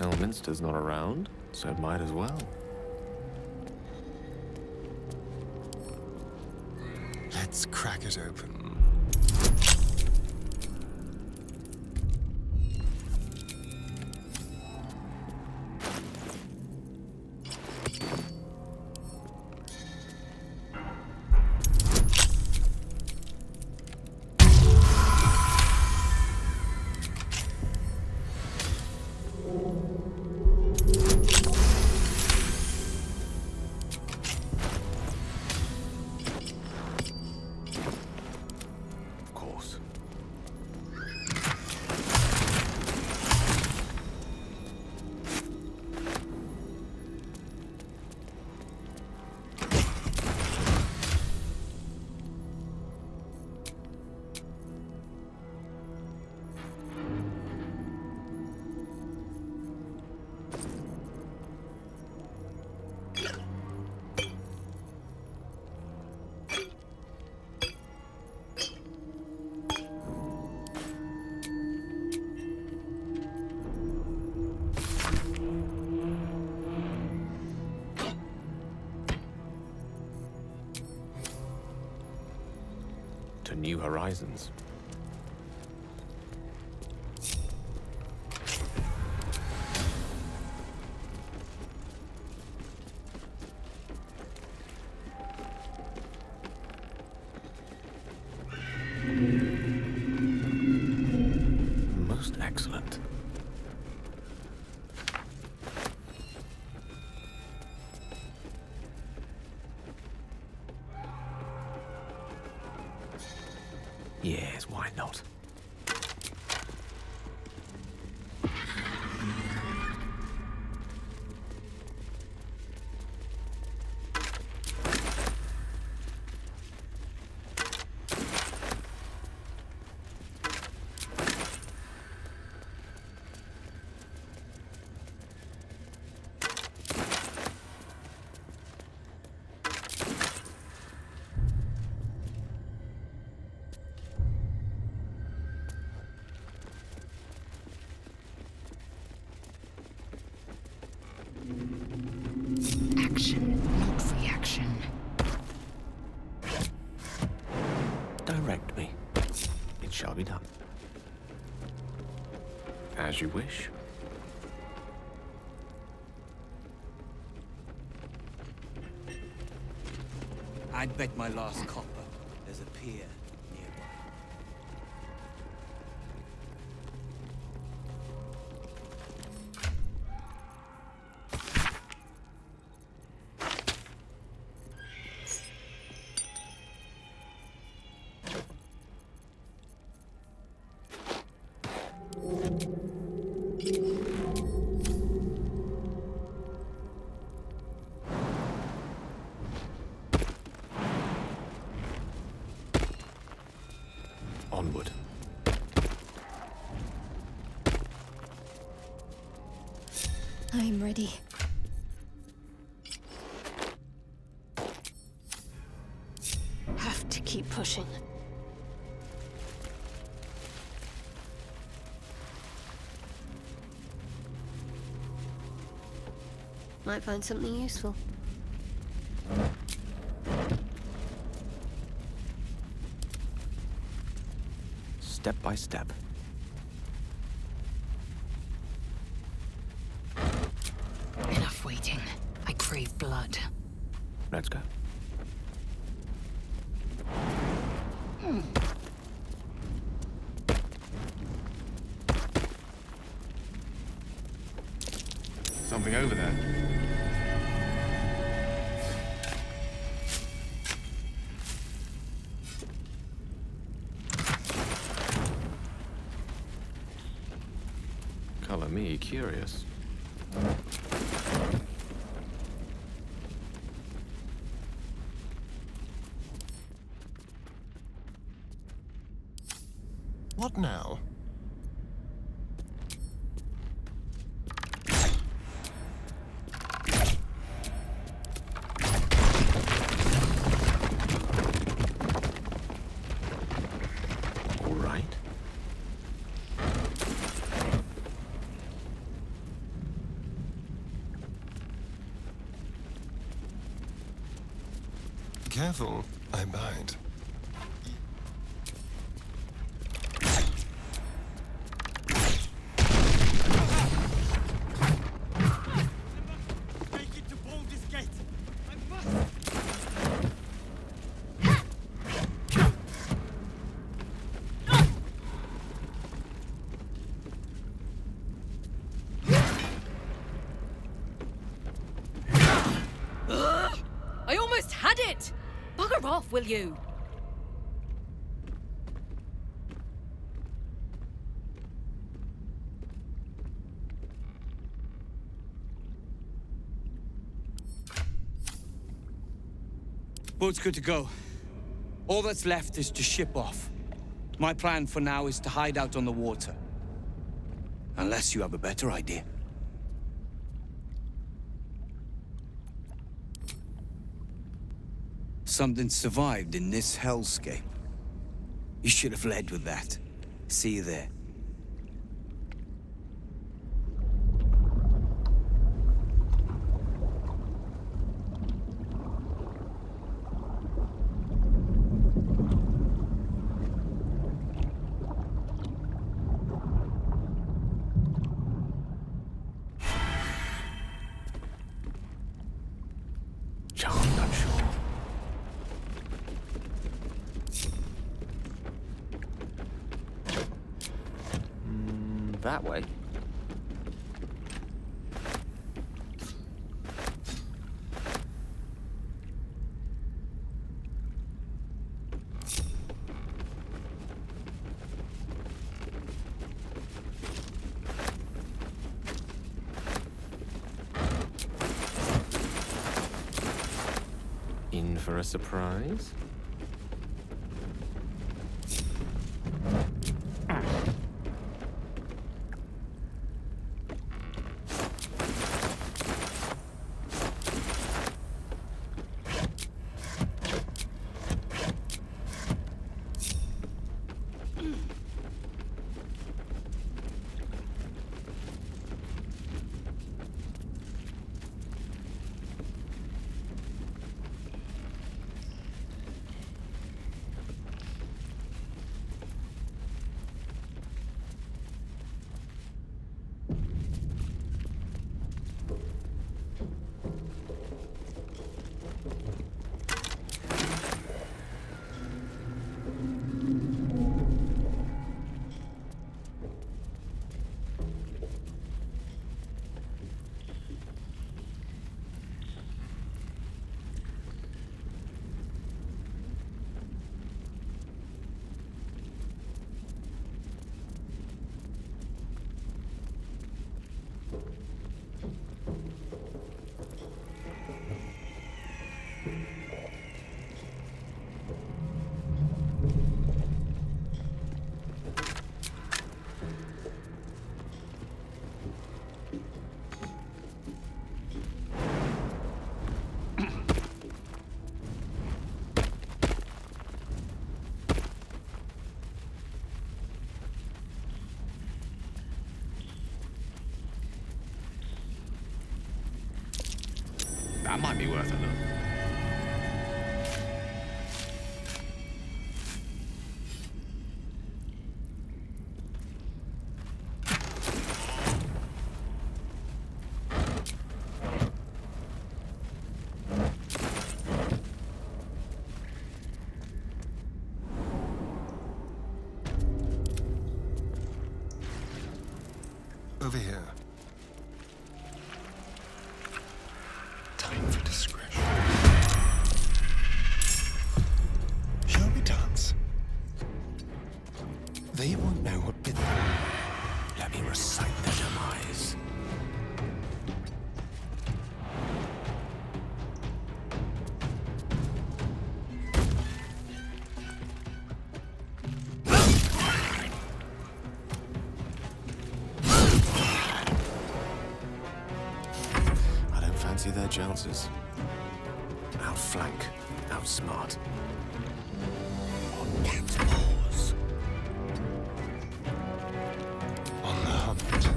Elminster's not around, so it might as well. Let's crack it open. To new horizons. Most excellent. shall be done. As you wish. I'd bet my last copper there's a pier nearby. Onward. I'm ready. Have to keep pushing. Might find something useful. Step by step. Enough waiting. I crave blood. Let's go. Something over there. Color me curious. What now? All right. Careful, I bite. I almost had it! Bugger off, will you? Boat's good to go. All that's left is to ship off. My plan for now is to hide out on the water. Unless you have a better idea. Something survived in this hellscape. You should have led with that. See you there. That way. In for a surprise? That might be worth a look. Over here. Time for discretion. Shall we dance? They won't know what bit them. Let me recite their demise. Their chances. Outflank, outsmart. On cat's paws. On the hunt.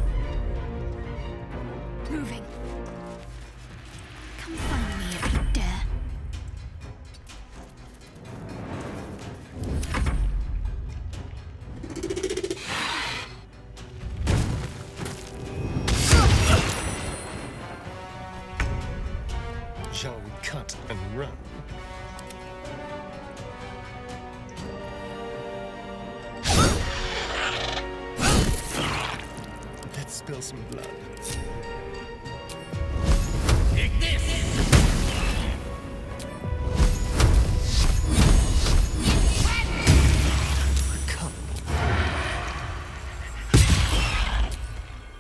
Moving. Come find me if you dare. Shall we cut and run? Let's spill some blood. Take this!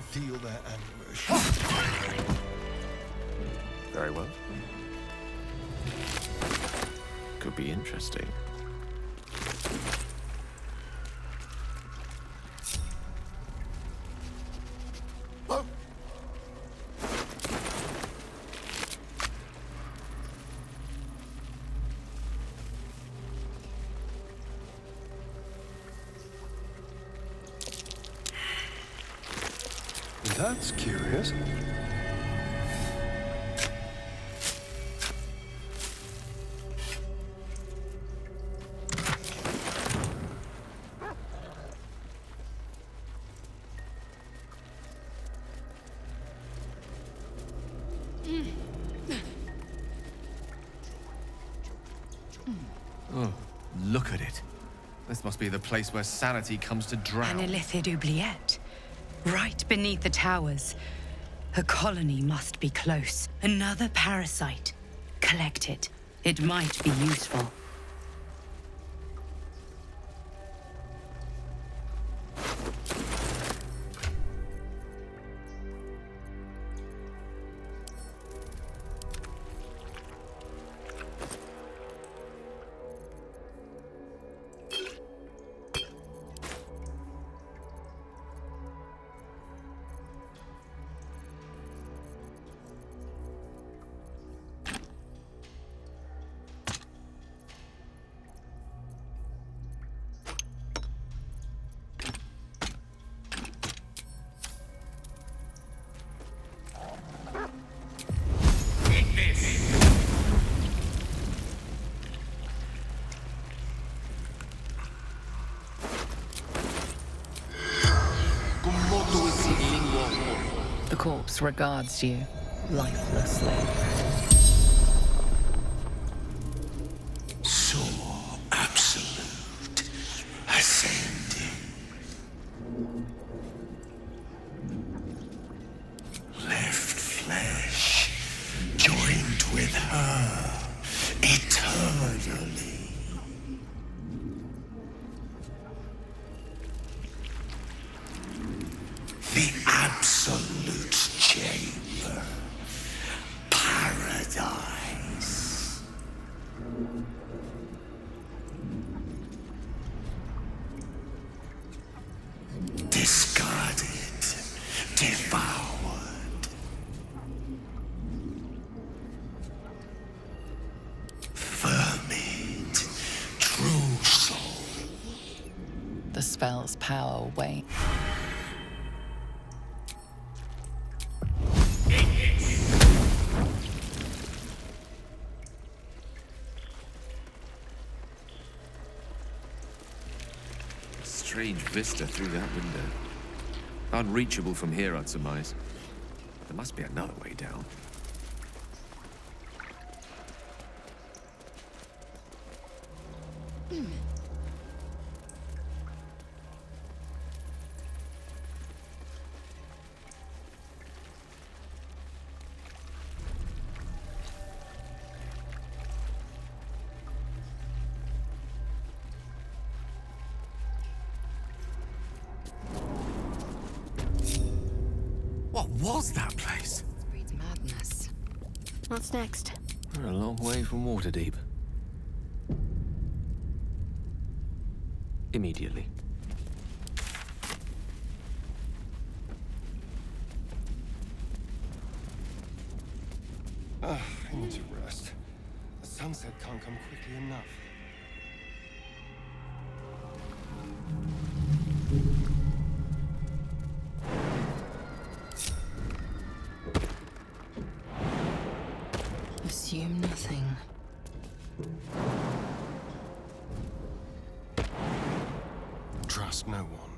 Feel their anguish. Very well. Could be interesting. That's curious. Oh, look at it. This must be the place where sanity comes to drown. Lv.8, right beneath the towers. A colony must be close. Another parasite. Collect it. It might be useful. The corpse regards you lifelessly. So absolute, ascending. Left flesh, joined with her, eternally. The absolute chamber. Paradise. Discarded. Devoured. Vermin. True soul. The spell's power wanes. strange vista through that window. Unreachable from here, I'd surmise. There must be another way down. What was that place? Breeds madness. What's next? We're a long way from Waterdeep. Immediately. I need to rest. The sunset can't come quickly enough. Assume nothing. Trust no one.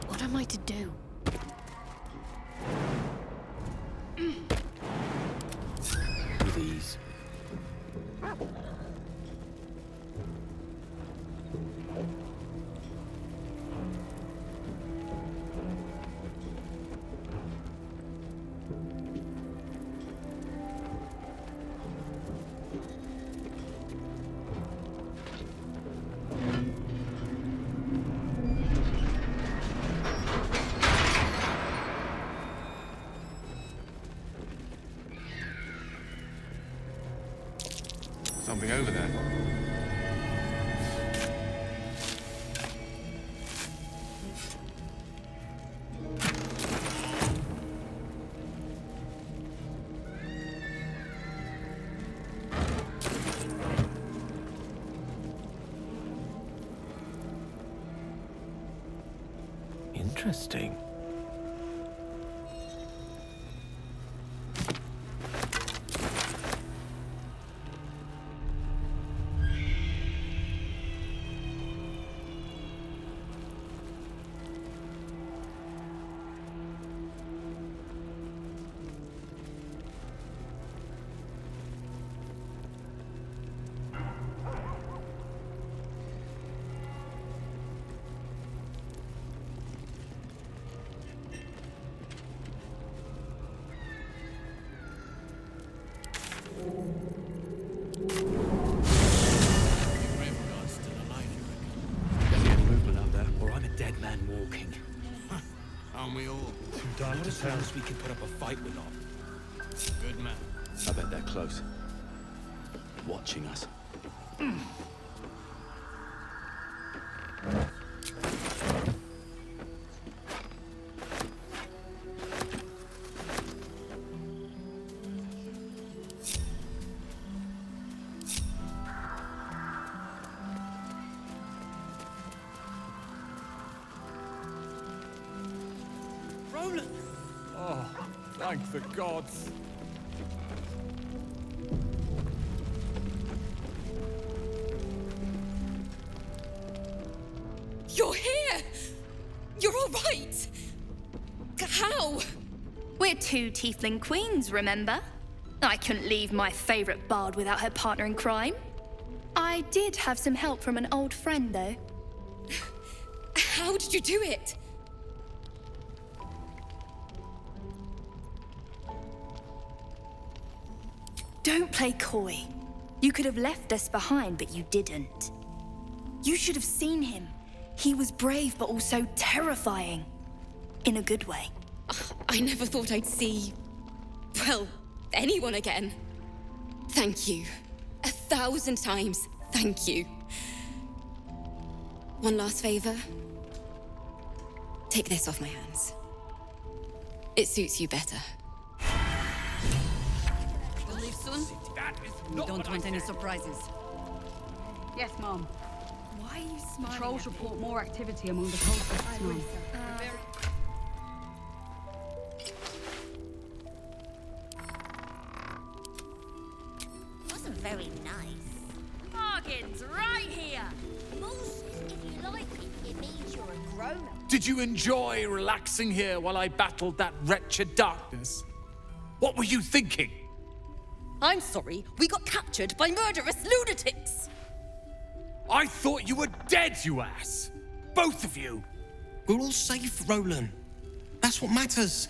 What am I to do? With ease. Something over there. Interesting. Aren't we all? Too dark to tell. We can put up a fight with them. Good man. I bet they're close. Watching us. Roland! Oh, thank the gods. You're here! You're all right! How? We're two tiefling queens, remember? I couldn't leave my favorite bard without her partner in crime. I did have some help from an old friend, though. How did you do it? Don't play coy. You could have left us behind, but you didn't. You should have seen him. He was brave, but also terrifying. In a good way. I never thought I'd see, well, anyone again. Thank you. 1,000 times, thank you. One last favor. Take this off my hands. It suits you better. We'll leave soon? We don't want any surprises. Yes, Mom. Why are you smiling? Patrols report more activity among the cultists now. Wasn't very nice. Bargains, Did you enjoy relaxing here while I battled that wretched darkness? What were you thinking? I'm sorry, we got captured by murderous lunatics! I thought you were dead, you ass! Both of you! We're all safe, Roland. That's what matters.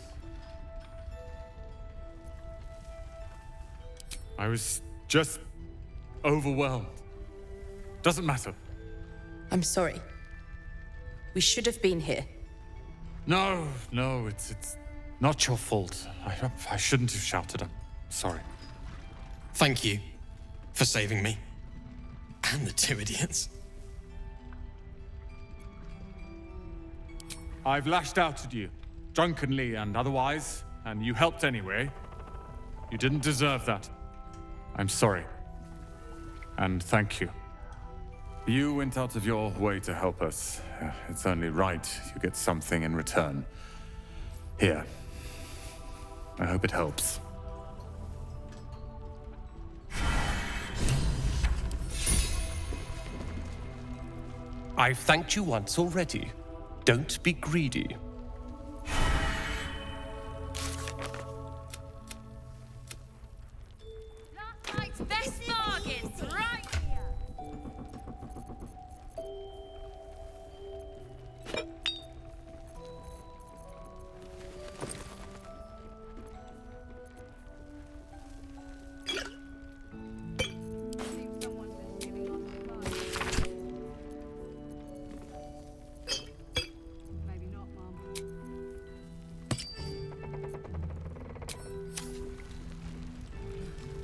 I was just overwhelmed. Doesn't matter. I'm sorry. We should have been here. No, it's not your fault. I shouldn't have shouted. I'm sorry. Thank you for saving me. And the two idiots. I've lashed out at you, drunkenly and otherwise, and you helped anyway. You didn't deserve that. I'm sorry. And thank you. You went out of your way to help us. It's only right you get something in return. Here. I hope it helps. I've thanked you once already. Don't be greedy. Last night's best bargains, right here!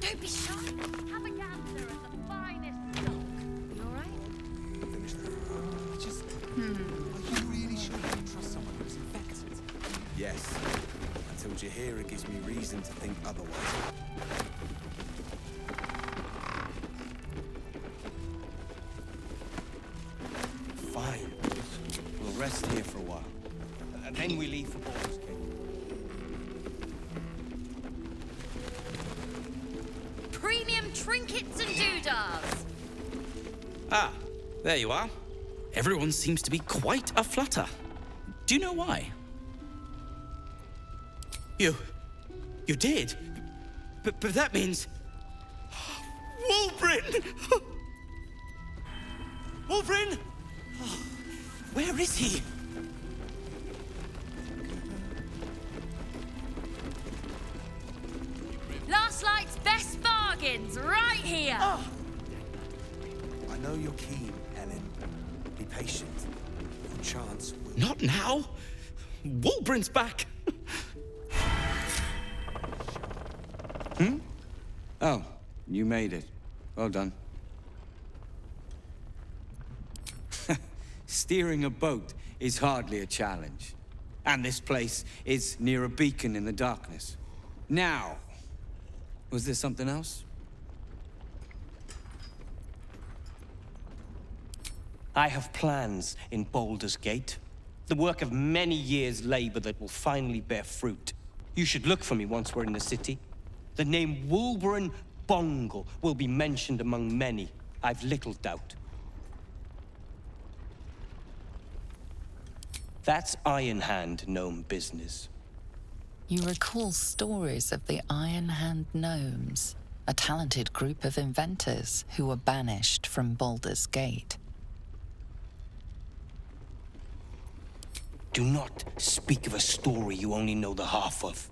Don't be shy. Have a gander at the finest stock. You all right? Are you really sure you can trust someone who's infected? Yes. Until Jaheira gives me reason to think otherwise. Fine. We'll rest here for a while. And then we leave for Baldur's Gate. Premium trinkets and doodads. Ah, there you are. Everyone seems to be quite aflutter. Do you know why? You did? But that means... Wulbrin! Wulbrin! Oh, where is he? Last night's best bargains, right here! I know you're keen, Ellen. Be patient. Your chance will... Not now. Wulbrin's back. Oh, you made it. Well done. Steering a boat is hardly a challenge. And this place is near a beacon in the darkness. Now, was there something else? I have plans in Baldur's Gate. The work of many years' labor that will finally bear fruit. You should look for me once we're in the city. The name Wulbrin Bongle will be mentioned among many, I've little doubt. That's Iron Hand gnome business. You recall stories of the Iron Hand gnomes, a talented group of inventors who were banished from Baldur's Gate. Do not speak of a story you only know the half of.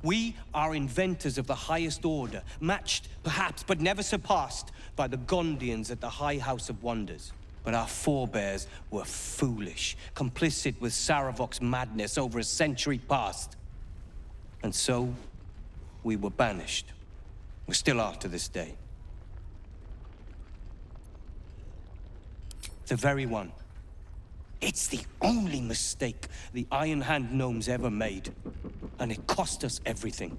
We are inventors of the highest order, matched, perhaps, but never surpassed by the Gondians at the High House of Wonders. But our forebears were foolish, complicit with Saravok's madness over a century past. And so, we were banished. We still are to this day. The very one. It's the only mistake the Iron Hand gnomes ever made. And it cost us everything.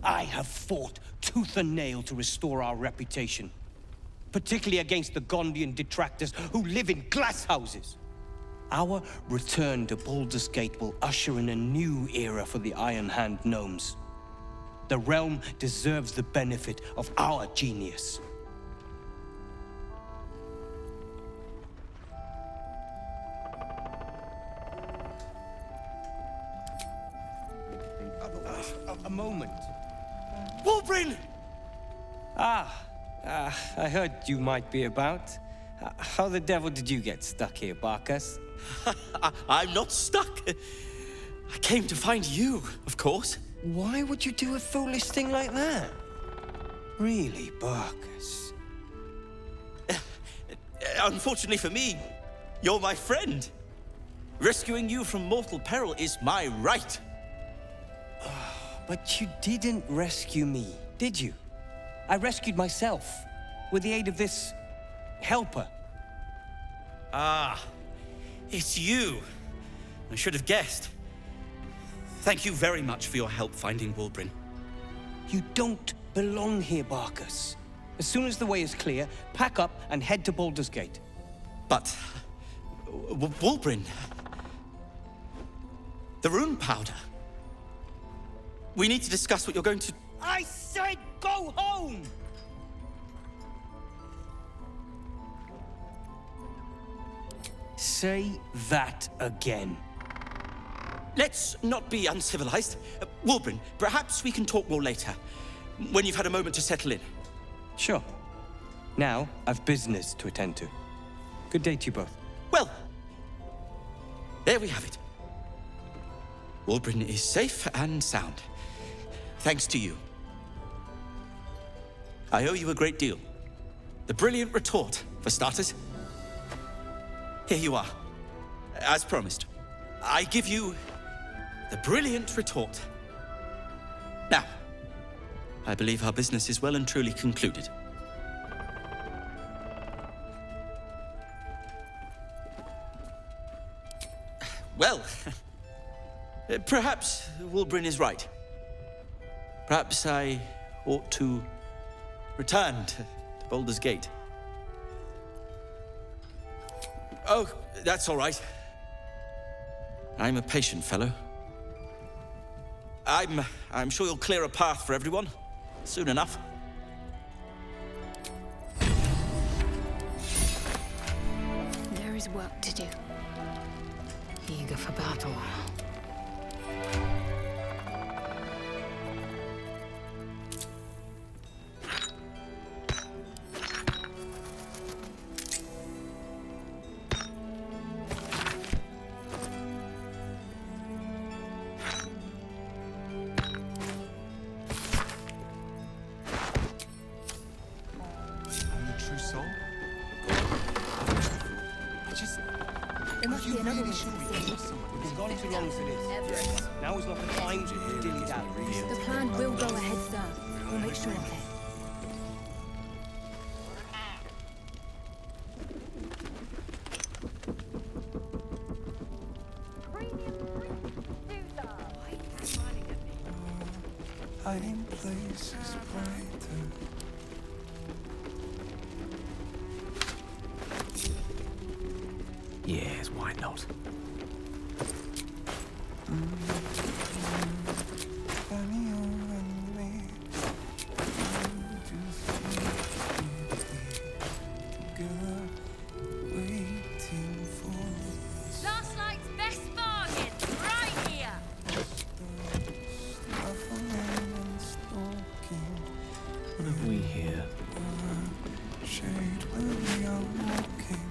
I have fought tooth and nail to restore our reputation. Particularly against the Gondian detractors who live in glass houses. Our return to Baldur's Gate will usher in a new era for the Iron Hand gnomes. The realm deserves the benefit of our genius. A moment. Wolverine! I heard you might be about. How the devil did you get stuck here, Barkas? I'm not stuck. I came to find you, of course. Why would you do a foolish thing like that? Really, Barkas? Unfortunately for me, you're my friend. Rescuing you from mortal peril is my right. But you didn't rescue me, did you? I rescued myself, with the aid of this helper. Ah, it's you. I should have guessed. Thank you very much for your help finding Wolverine. You don't belong here, Barkas. As soon as the way is clear, pack up and head to Baldur's Gate. But... Wolverine... The rune powder... We need to discuss what you're going to... I said go home! Say that again. Let's not be uncivilized. Wolverine, perhaps we can talk more later, when you've had a moment to settle in. Sure. Now, I've business to attend to. Good day to you both. Well, there we have it. Wolverine is safe and sound. Thanks to you. I owe you a great deal. The brilliant retort, for starters. Here you are. As promised, I give you the brilliant retort. Now, I believe our business is well and truly concluded. Well, perhaps Wolverine is right. Perhaps I ought to return to Baldur's Gate. Oh, that's all right. I'm a patient fellow. I'm sure you'll clear a path for everyone soon enough. There is work to do. Eager for battle. There must be another way. We've gone too long as it is. Now is not the time to dilly dally. The plan will go ahead, sir. We'll make sure of it. Hiding places brighter. Yes, why not? Last night's best bargain, right here. What have we here? Shade where we are walking.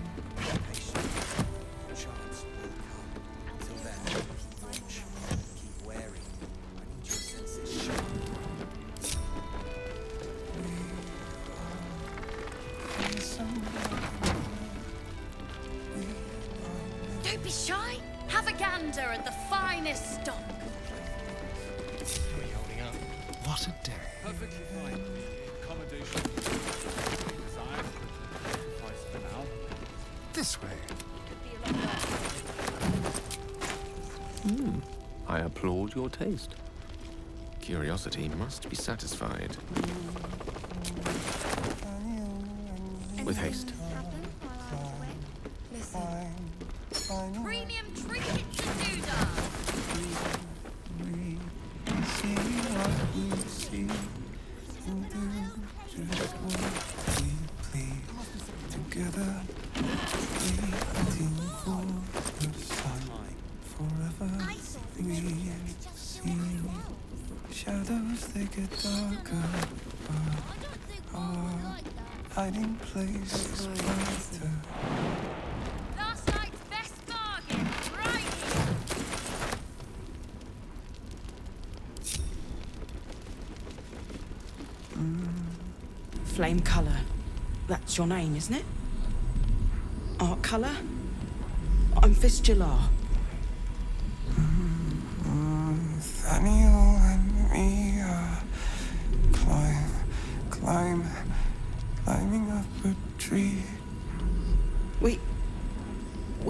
Don't be shy. Have a gander at the finest stock. What a day. Perfectly fine. Accommodation desired. Suffice for now. This way. I applaud your taste. Curiosity must be satisfied. With haste. Premium trinkets to doodah. See what we see and do just what we please. Together, waiting for the sun. Forever we see get darker, hiding places brighter. Last night's best bargain, right here. Flame colour. That's your name, isn't it? Art colour? I'm Fistula. Nathaniel and me climbing up a tree. We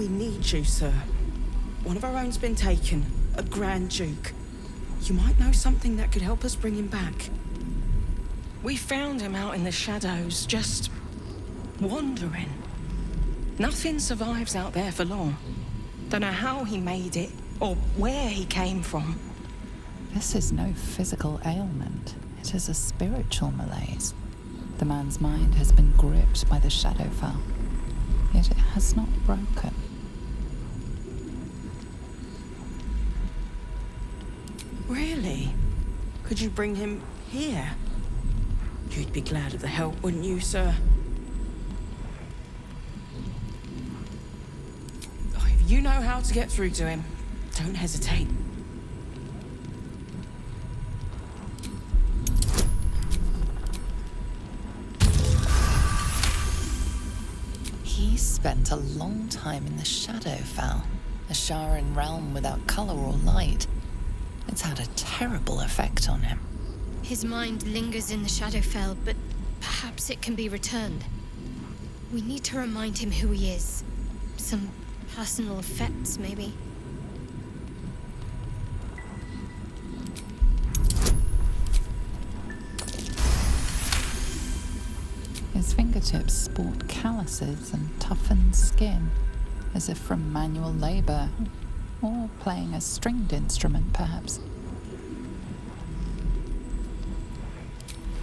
need you, sir. One of our own's been taken, a Grand Duke. You might know something that could help us bring him back. We found him out in the shadows, just wandering. Nothing survives out there for long. Don't know how he made it, or where he came from. This is no physical ailment. It is a spiritual malaise. The man's mind has been gripped by the Shadowfell, yet it has not broken. Really? Could you bring him here? You'd be glad of the help, wouldn't you, sir? Oh, if you know how to get through to him, don't hesitate. He spent a long time in the Shadowfell, a showering realm without color or light. It's had a terrible effect on him. His mind lingers in the Shadowfell, but perhaps it can be returned. We need to remind him who he is. Some personal effects, maybe. His fingertips sport calluses and toughened skin, as if from manual labor, or playing a stringed instrument, perhaps.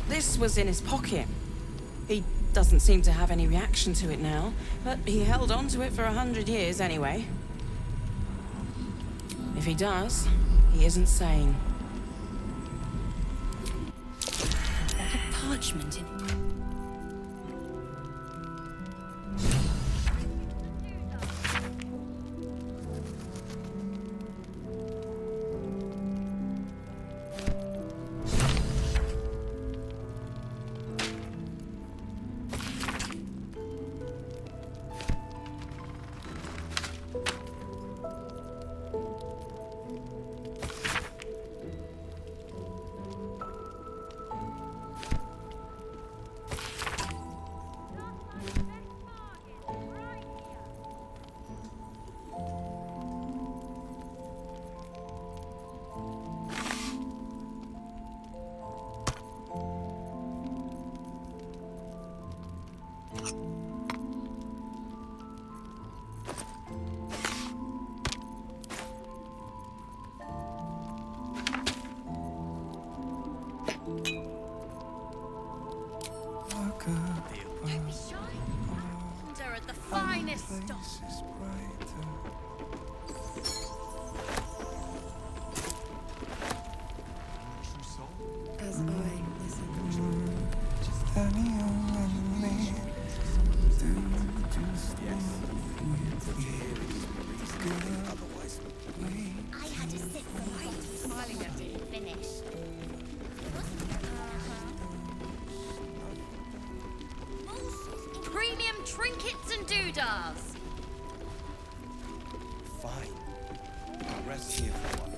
This was in his pocket. He doesn't seem to have any reaction to it now, but he held on to it for 100 years anyway. If he does, he isn't sane. Parchment in Don't be shy. They're at the finest stock. As I listen. I had to sit right smiling at me finish. Premium trinkets and doodahs. Fine. I'll rest here for a while.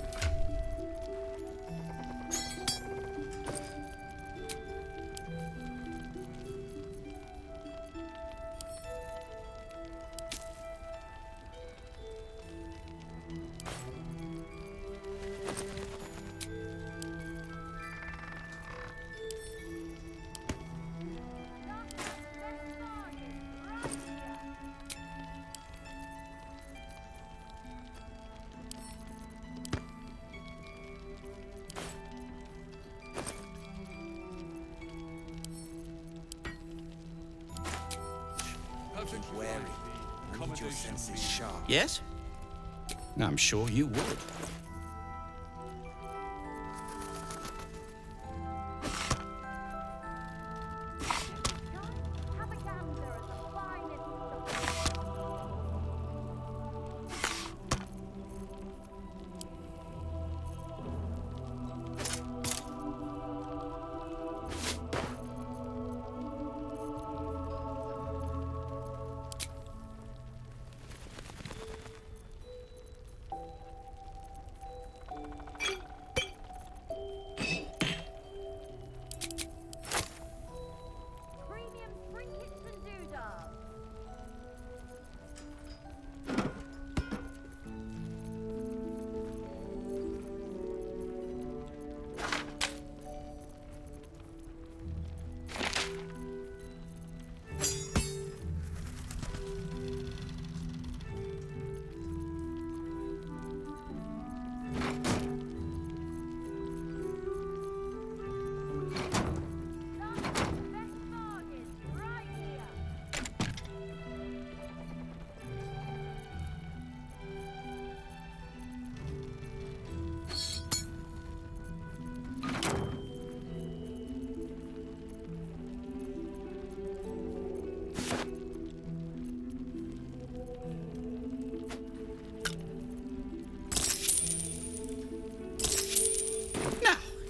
Wary. I need your senses sharp. Yes? I'm sure you would.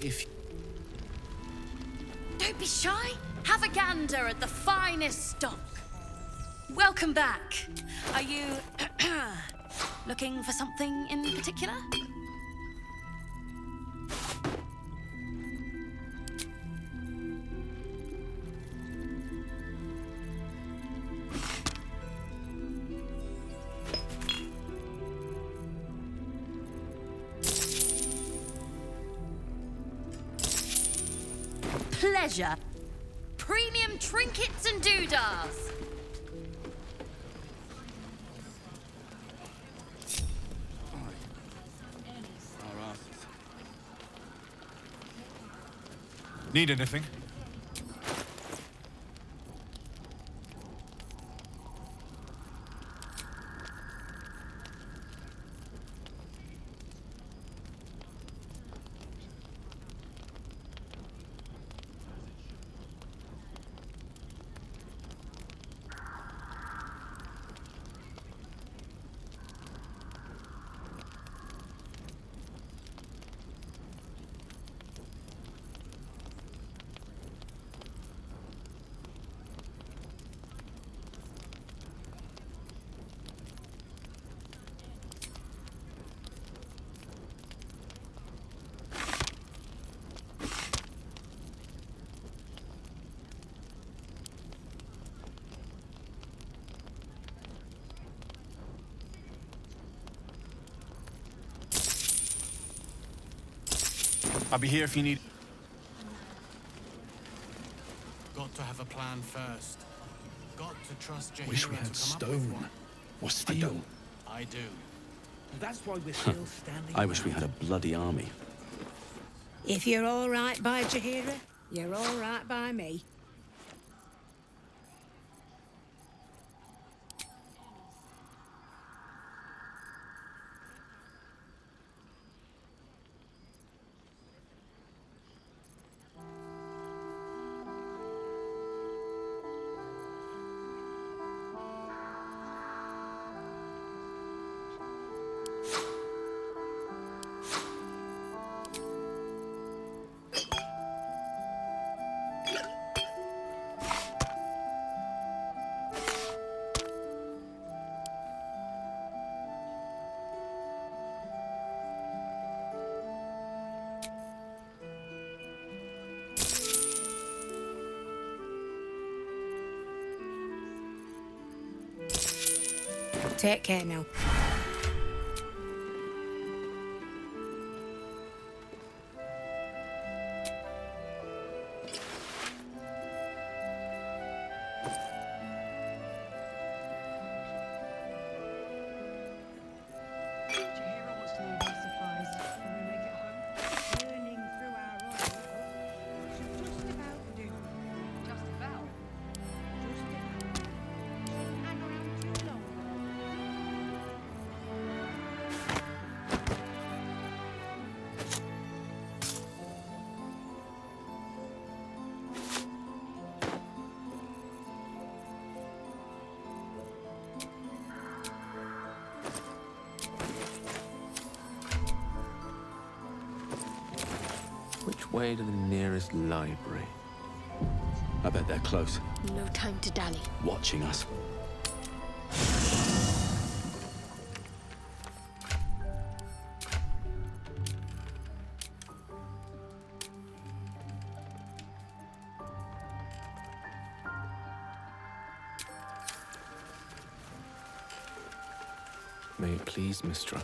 if... Don't be shy. Have a gander at the finest stock. Welcome back. Are you looking for something in particular? Pleasure. Premium trinkets and doodahs. Need anything? I'll be here if you need... Got to have a plan first. Got to trust Jahira Wish we to had come up with stone one. or steel. I do. That's why we're still standing. I wish we had a bloody army. If you're all right by Jahira, you're all right by me. Take care now. Which way to the nearest library? I bet they're close, No time to dally. watching us. May it please Mistra.